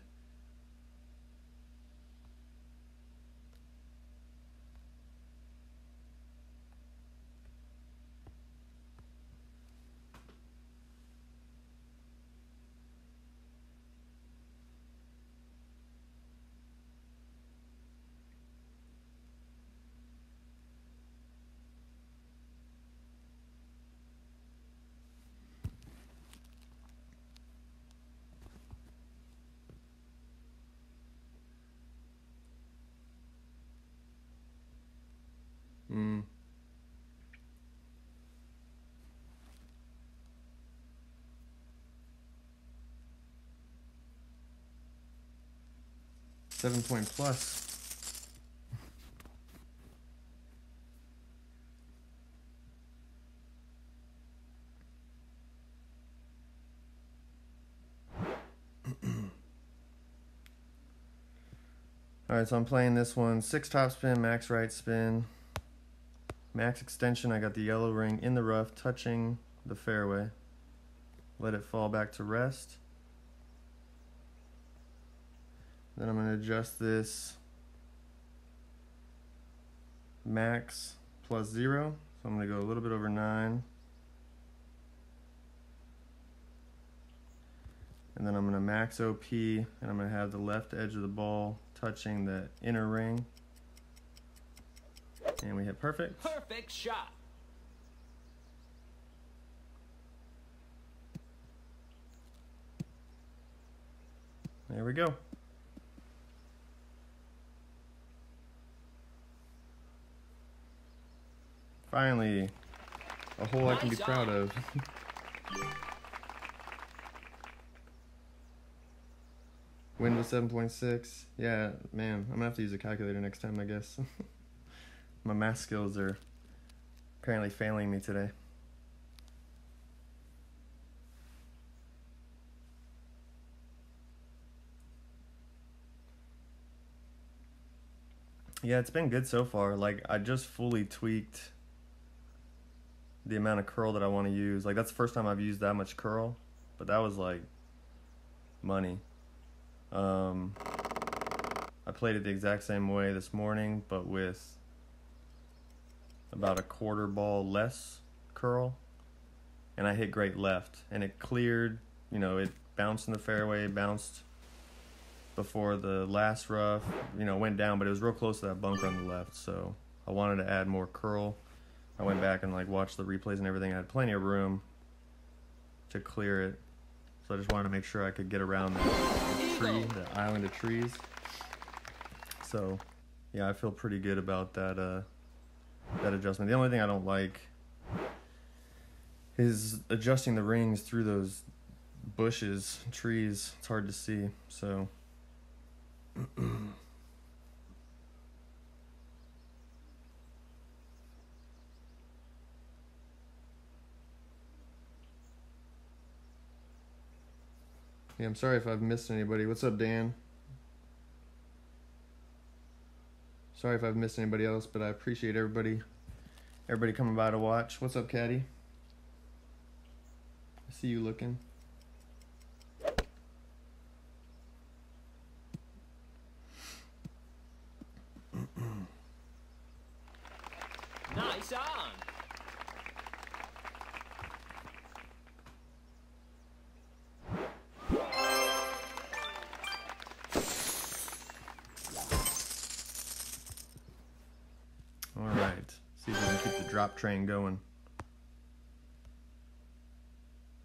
S1: 7-point plus. Alright, so I'm playing this one 6 topspin, max right spin, max extension. I got the yellow ring in the rough touching the fairway. Let it fall back to rest. Then I'm going to adjust this max plus 0. So I'm going to go a little bit over 9. And then I'm going to max OP, and I'm going to have the left edge of the ball touching the inner ring. And we hit perfect.
S2: Perfect shot.
S1: There we go. Finally, a hole I can be proud of. Wind was 7.6. Yeah, man, I'm gonna have to use a calculator next time, I guess. My math skills are apparently failing me today. Yeah, it's been good so far. Like, I just fully tweaked the amount of curl that I want to use. Like, that's the first time I've used that much curl, but that was like money. I played it the exact same way this morning, but with about a quarter ball less curl, and I hit great left, and it cleared, you know, it bounced in the fairway, bounced before the last rough, you know, went down, but it was real close to that bunker on the left, so I wanted to add more curl. I went back and like watched the replays and everything. I had plenty of room to clear it, so I just wanted to make sure I could get around that tree, the island of trees. So yeah, I feel pretty good about that that adjustment. The only thing I don't like is adjusting the rings through those bushes, trees. It's hard to see, so yeah, I'm sorry if I've missed anybody. What's up, Dan? Sorry if I've missed anybody else, but I appreciate everybody coming by to watch. What's up, Caddy? I see you looking.
S2: Nice on.
S1: All right. See if we can keep the drop train going.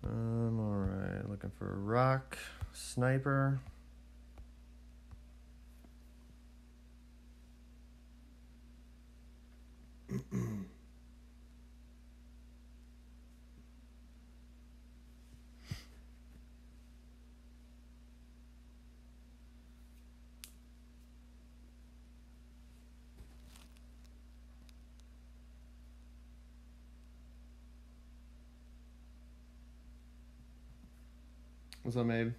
S1: All right. Looking for a rock sniper. What's up, Abe?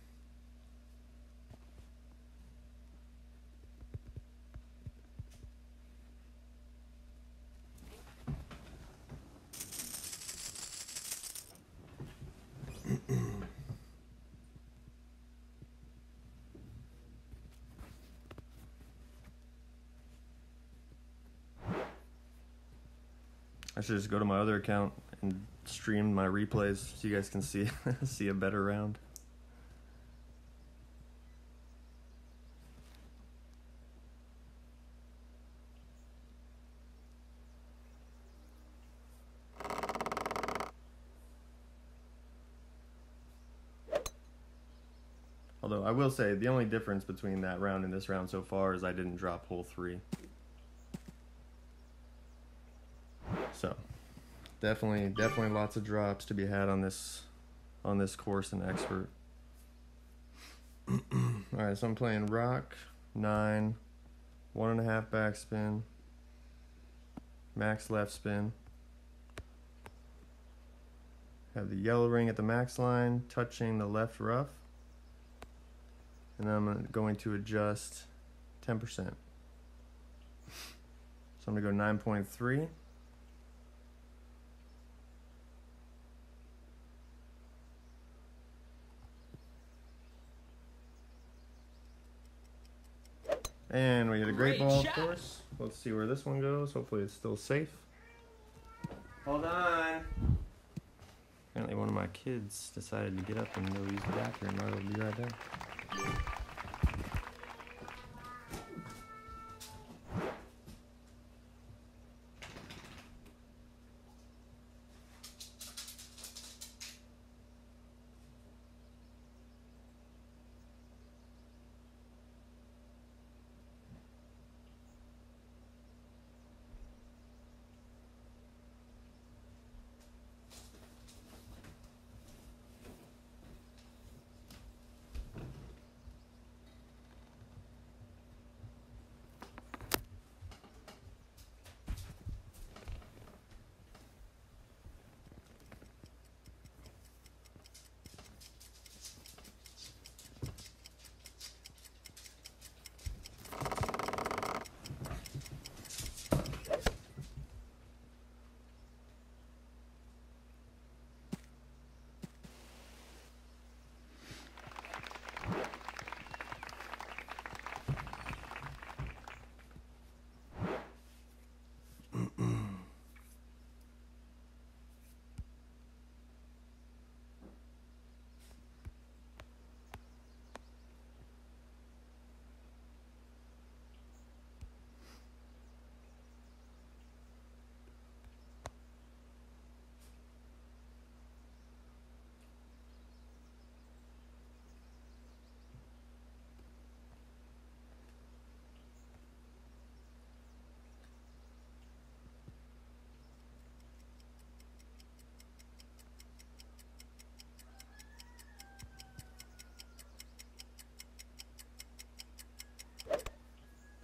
S1: I should just go to my other account and stream my replays so you guys can see see a better round. Although I will say the only difference between that round and this round so far is I didn't drop hole 3. So definitely lots of drops to be had on this course in Expert. All right, so I'm playing rock, 9, 1.5 backspin, max left spin. Have the yellow ring at the max line touching the left rough. And then I'm going to adjust 10%. So I'm going to go 9.3. And we get a great ball, of course. Let's see where this one goes. Hopefully it's still safe. Hold on. Apparently one of my kids decided to get up and go use the bathroom. I'll be right there.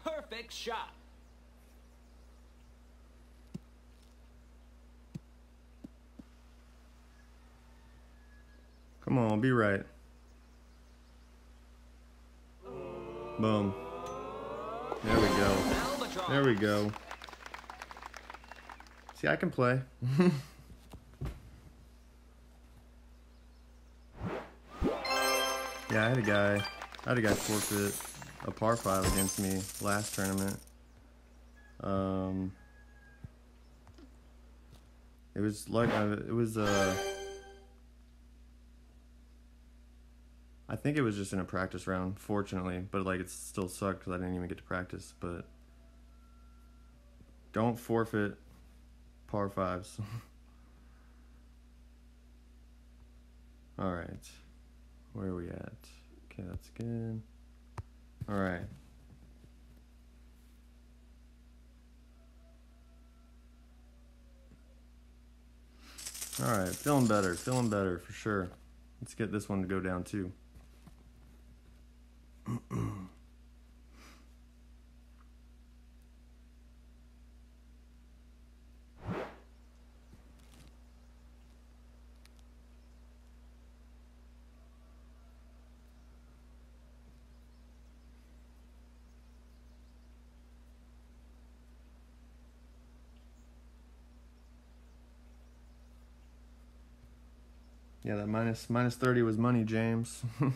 S2: Perfect shot.
S1: Come on, be right. Boom. There we go.
S2: Albatross.
S1: There we go. See, I can play. Yeah, I had a guy forfeit a par 5 against me last tournament. It was like I think it was just in a practice round, fortunately, but like it still sucked because I didn't even get to practice. But don't forfeit par 5s. All right, where are we at? Okay, that's good. All right. All right, feeling better for sure. Let's get this one to go down too. Yeah, that minus 30 was money, James. I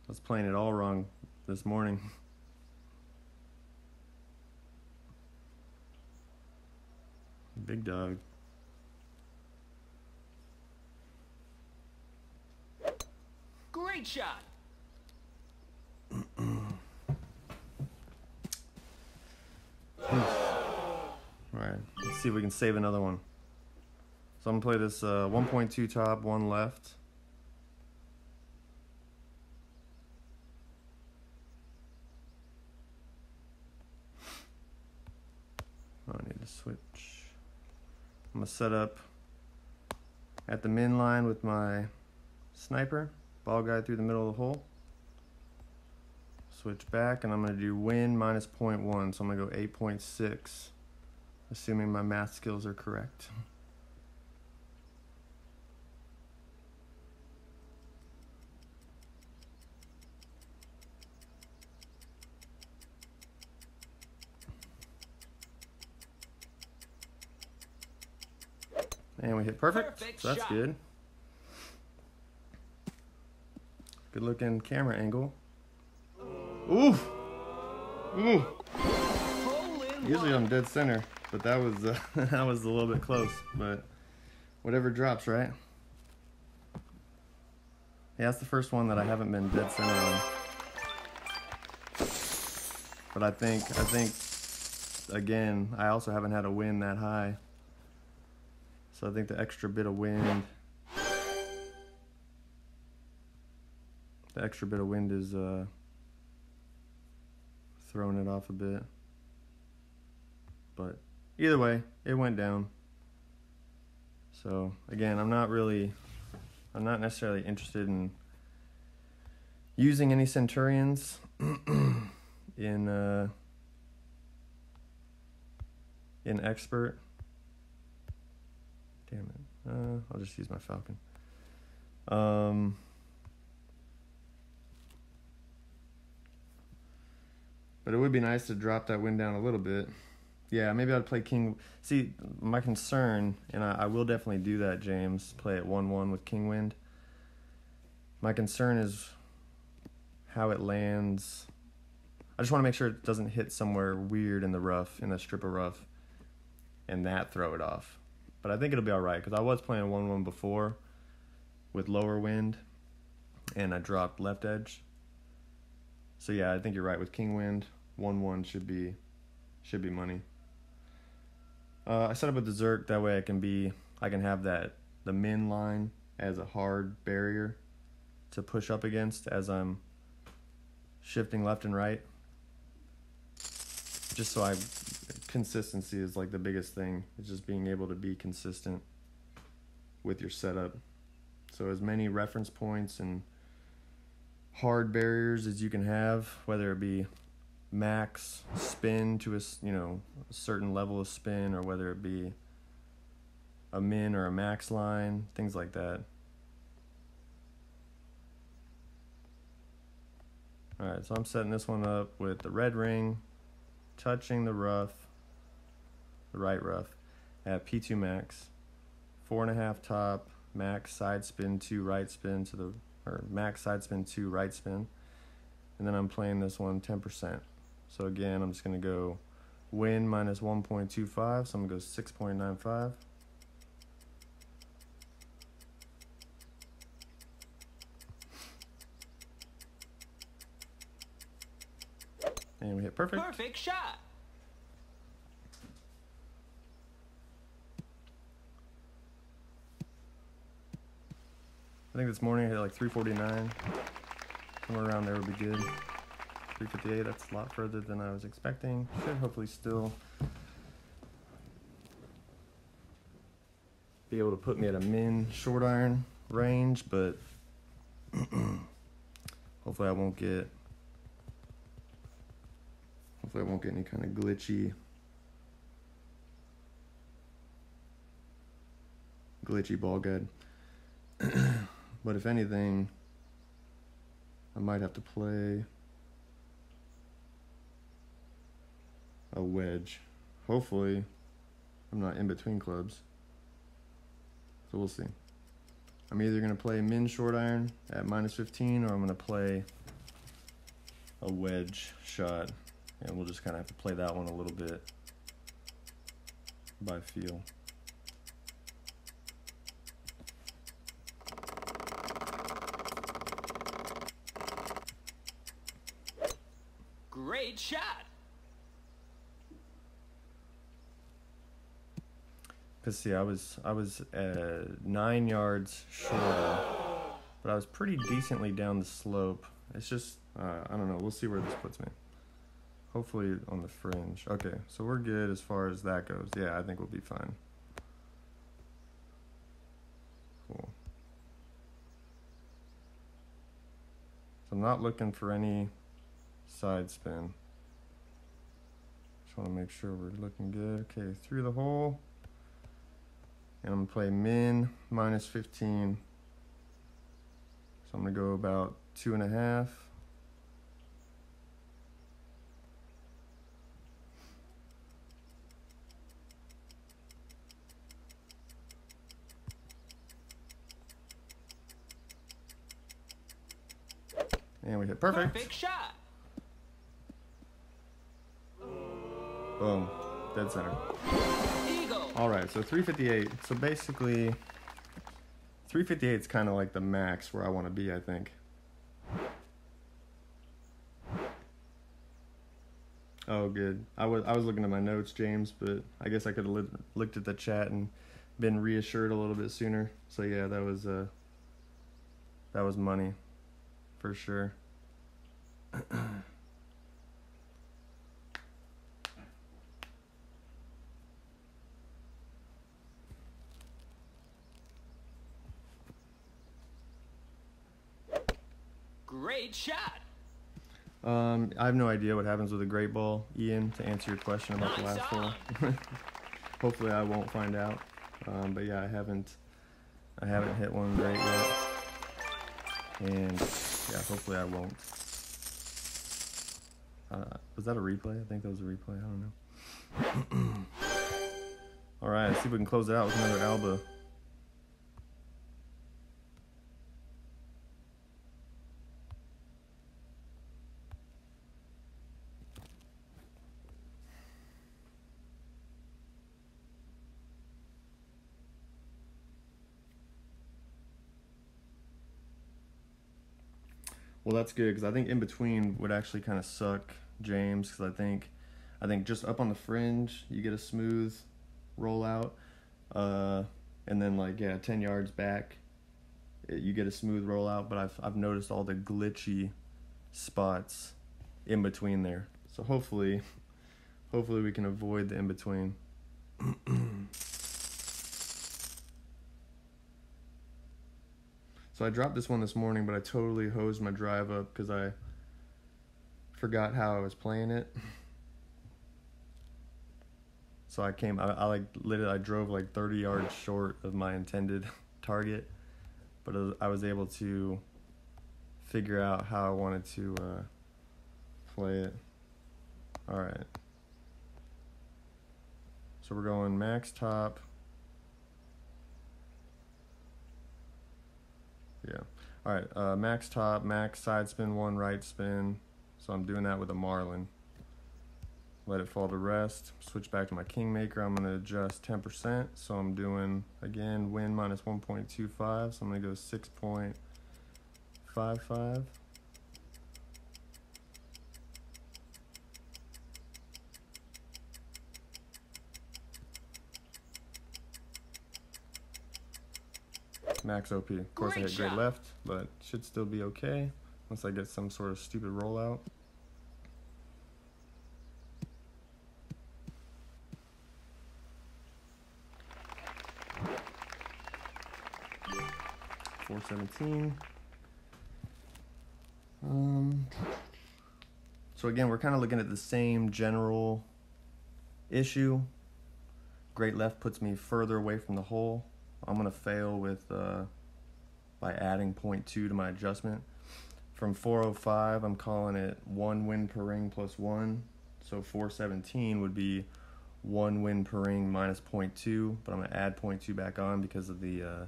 S1: was playing it all wrong this morning. Big dog.
S2: Great shot.
S1: Alright, let's see if we can save another one. So I'm going to play this 1.2 top, 1 left. Oh, I need to switch. I'm going to set up at the min line with my sniper. Ball guide through the middle of the hole. switch back, and I'm going to do wind minus 0.1, so I'm going to go 8.6, assuming my math skills are correct. And we hit perfect, so that's good. Good looking camera angle. Ooh! Ooh! Usually I'm dead center, but that was that was a little bit close. But whatever drops, right? Yeah, that's the first one that I haven't been dead center on. But I think again, I also haven't had a wind that high. So I think the extra bit of wind, is throwing it off a bit. But either way, it went down. So again, I'm not necessarily interested in using any Centurions in expert. Damn it. I'll just use my Falcon. But it would be nice to drop that wind down a little bit. Yeah, maybe I'd play King. See, my concern, and I will definitely do that, James, play it 1-1 with King Wind. My concern is how it lands. I just want to make sure it doesn't hit somewhere weird in the rough, in the strip of rough, and that throw it off. But I think it'll be all right, because I was playing 1-1 before with lower wind, and I dropped left edge. So yeah, I think you're right. With King Wind, 1-1 should be money. I set up with the Zerk, that way I can have the min line as a hard barrier to push up against as I'm shifting left and right. Just so consistency is like the biggest thing. It's just being able to be consistent with your setup. So as many reference points and hard barriers as you can have, whether it be max spin to a certain level of spin, or whether it be a min or a max line, things like that. Alright, so I'm setting this one up with the red ring touching the rough, the right rough, at P2 max, 4.5 top, max side spin 2 right spin or max side spin 2 right spin, and then I'm playing this one 10%. So again, I'm just going to go wind minus 1.25, so I'm going to go 6.95. And we hit perfect.
S2: Perfect shot.
S1: I think this morning I hit like 349. Somewhere around there would be good. 358, that's a lot further than I was expecting. Should hopefully still be able to put me at a min short iron range, but hopefully I won't get any kind of glitchy ball guide. But if anything, I might have to play a wedge. Hopefully I'm not in between clubs, so we'll see. I'm either going to play min short iron at minus 15, or I'm going to play a wedge shot, and we'll just kind of have to play that one a little bit by feel.
S2: Great shot.
S1: Cause see, I was 9 yards shorter, but I was pretty decently down the slope. It's just I don't know. We'll see where this puts me. Hopefully on the fringe. Okay, so we're good as far as that goes. Yeah, I think we'll be fine. Cool. So I'm not looking for any side spin. Just want to make sure we're looking good. Okay, through the hole. And I'm going to play min minus 15. So I'm going to go about 2.5. And we hit perfect.
S2: Perfect shot.
S1: Boom. Dead center.
S2: Eagle.
S1: All right, so 358. So basically, 358 is kind of like the max where I want to be, I think. Oh, good. I was looking at my notes, James, but I guess I could have looked at the chat and been reassured a little bit sooner. So yeah, that was money, for sure.
S2: Great shot.
S1: I have no idea what happens with a great ball, Ian, to answer your question about the
S2: Nice
S1: last hole.
S2: on.
S1: Hopefully I won't find out. But yeah, I haven't hit one great yet. And yeah, hopefully I won't. Was that a replay? I think that was a replay. I don't know. All right, let's see if we can close it out with another Alba. Well, that's good because I think in between would actually kind of suck, James, because I think just up on the fringe you get a smooth rollout, and then like 10 yards back you get a smooth rollout. But I've noticed all the glitchy spots in between there. So hopefully we can avoid the in between. So I dropped this one this morning, but I totally hosed my drive up because I forgot how I was playing it. So I drove like 30 yards short of my intended target, but I was able to figure out how I wanted to play it. All right. So we're going max top. Yeah. All right. Max top, max side spin, 1 right spin. So I'm doing that with a Marlin. Let it fall to rest. Switch back to my Kingmaker. I'm going to adjust 10%. So I'm doing, again, win minus 1.25. So I'm going to go 6.55. Max OP. Of course, I hit great left, but should still be okay unless I get some sort of stupid rollout. .417. So again, we're kind of looking at the same general issue. Great left puts me further away from the hole. I'm going to fail with by adding 0.2 to my adjustment. From 405, I'm calling it 1 win per ring plus 1. So 417 would be 1 win per ring minus 0.2, but I'm going to add 0.2 back on because of the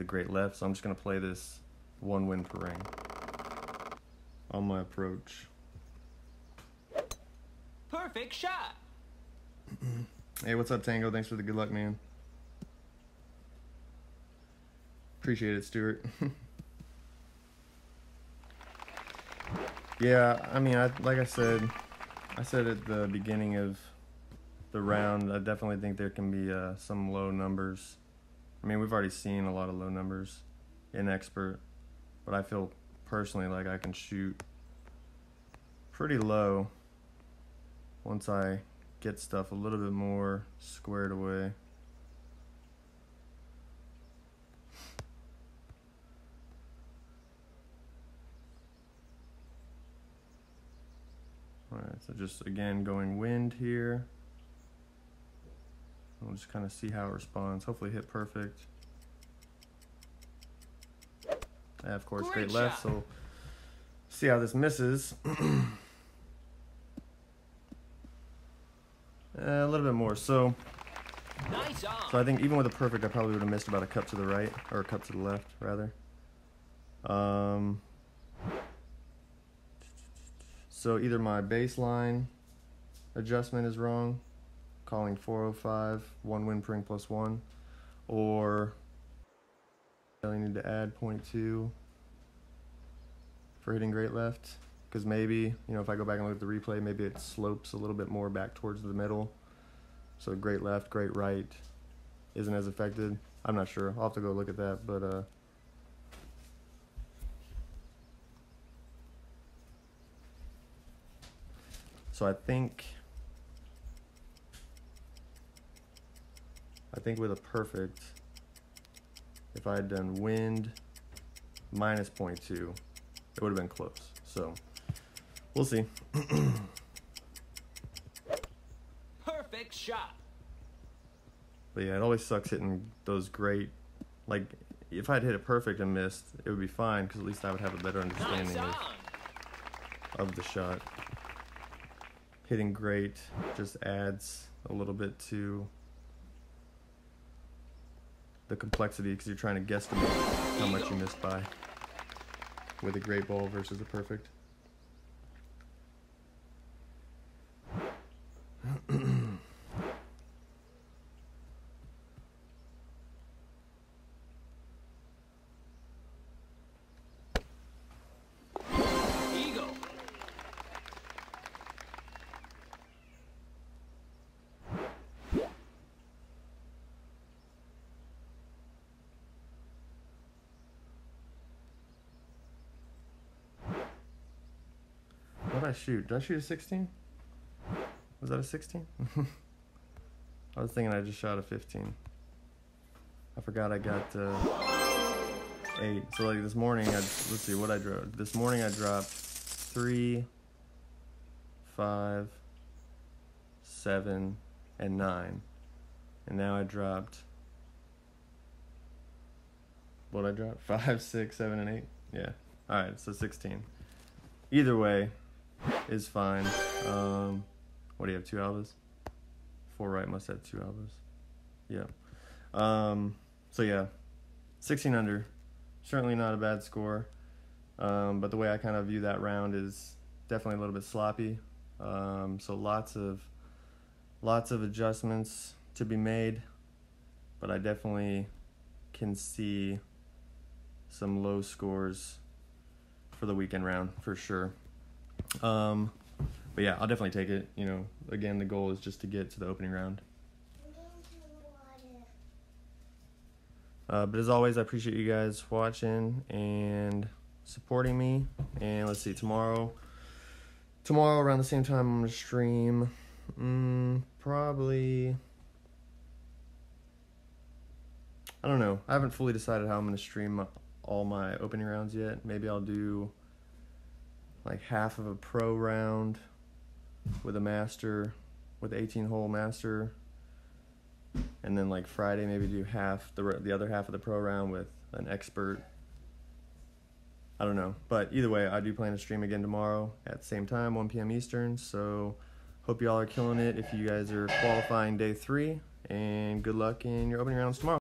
S1: great left. So I'm just going to play this 1 win per ring on my approach.
S2: Perfect shot.
S1: Hey, what's up, Tango? Thanks for the good luck, man. Appreciate it, Stuart. Yeah, I mean, like I said at the beginning of the round, I definitely think there can be some low numbers. I mean, we've already seen a lot of low numbers in Expert, but I feel personally like I can shoot pretty low once I get stuff a little bit more squared away. So just again going wind here. We'll just kind of see how it responds. Hopefully hit perfect. And of course, great left. So see how this misses. A little bit more. So I think even with a perfect, I probably would have missed about a cup to the right, or a cup to the left, rather. So either my baseline adjustment is wrong, calling 405, 1 wind pring plus 1, or I need to add 0.2 for hitting great left, because maybe, you know, if I go back and look at the replay, maybe it slopes a little bit more back towards the middle. So great left, great right isn't as affected. I'm not sure. I'll have to go look at that, but so I think with a perfect, if I had done wind minus 0.2, it would have been close. So we'll see.
S2: Perfect shot.
S1: But yeah, it always sucks hitting those great, like, if I'd hit it perfect and missed, it would be fine, because at least I would have a better understanding of the shot. Hitting great just adds a little bit to the complexity, because you're trying to guesstimate how much you missed by with a great ball versus a perfect. What did I shoot? Did I shoot a 16? Was that a 16? I was thinking I just shot a 15. I forgot I got 8. So like this morning, let's see what I dropped. This morning I dropped 3, 5, 7, and 9. And now I dropped, what I dropped? 5, 6, 7, and 8? Yeah. Alright, so 16. Either way is fine. What do you have, 2 albas? 4 right must have 2 albas. Yeah. So yeah, 16 under. Certainly not a bad score. But the way I kind of view that round is definitely a little bit sloppy. So lots of adjustments to be made, but I definitely can see some low scores for the weekend round for sure. But yeah, I'll definitely take it. You know, again, the goal is just to get to the opening round. But as always, I appreciate you guys watching and supporting me. And let's see, tomorrow around the same time, I'm gonna stream. Probably, I don't know. I haven't fully decided how I'm gonna stream all my opening rounds yet. Maybe I'll do like half of a pro round with a master, with 18-hole master, and then like Friday maybe do the other half of the pro round with an expert. I don't know, but either way, I do plan to stream again tomorrow at the same time, 1 p.m. Eastern. So hope y'all are killing it if you guys are qualifying day 3, and good luck in your opening rounds tomorrow.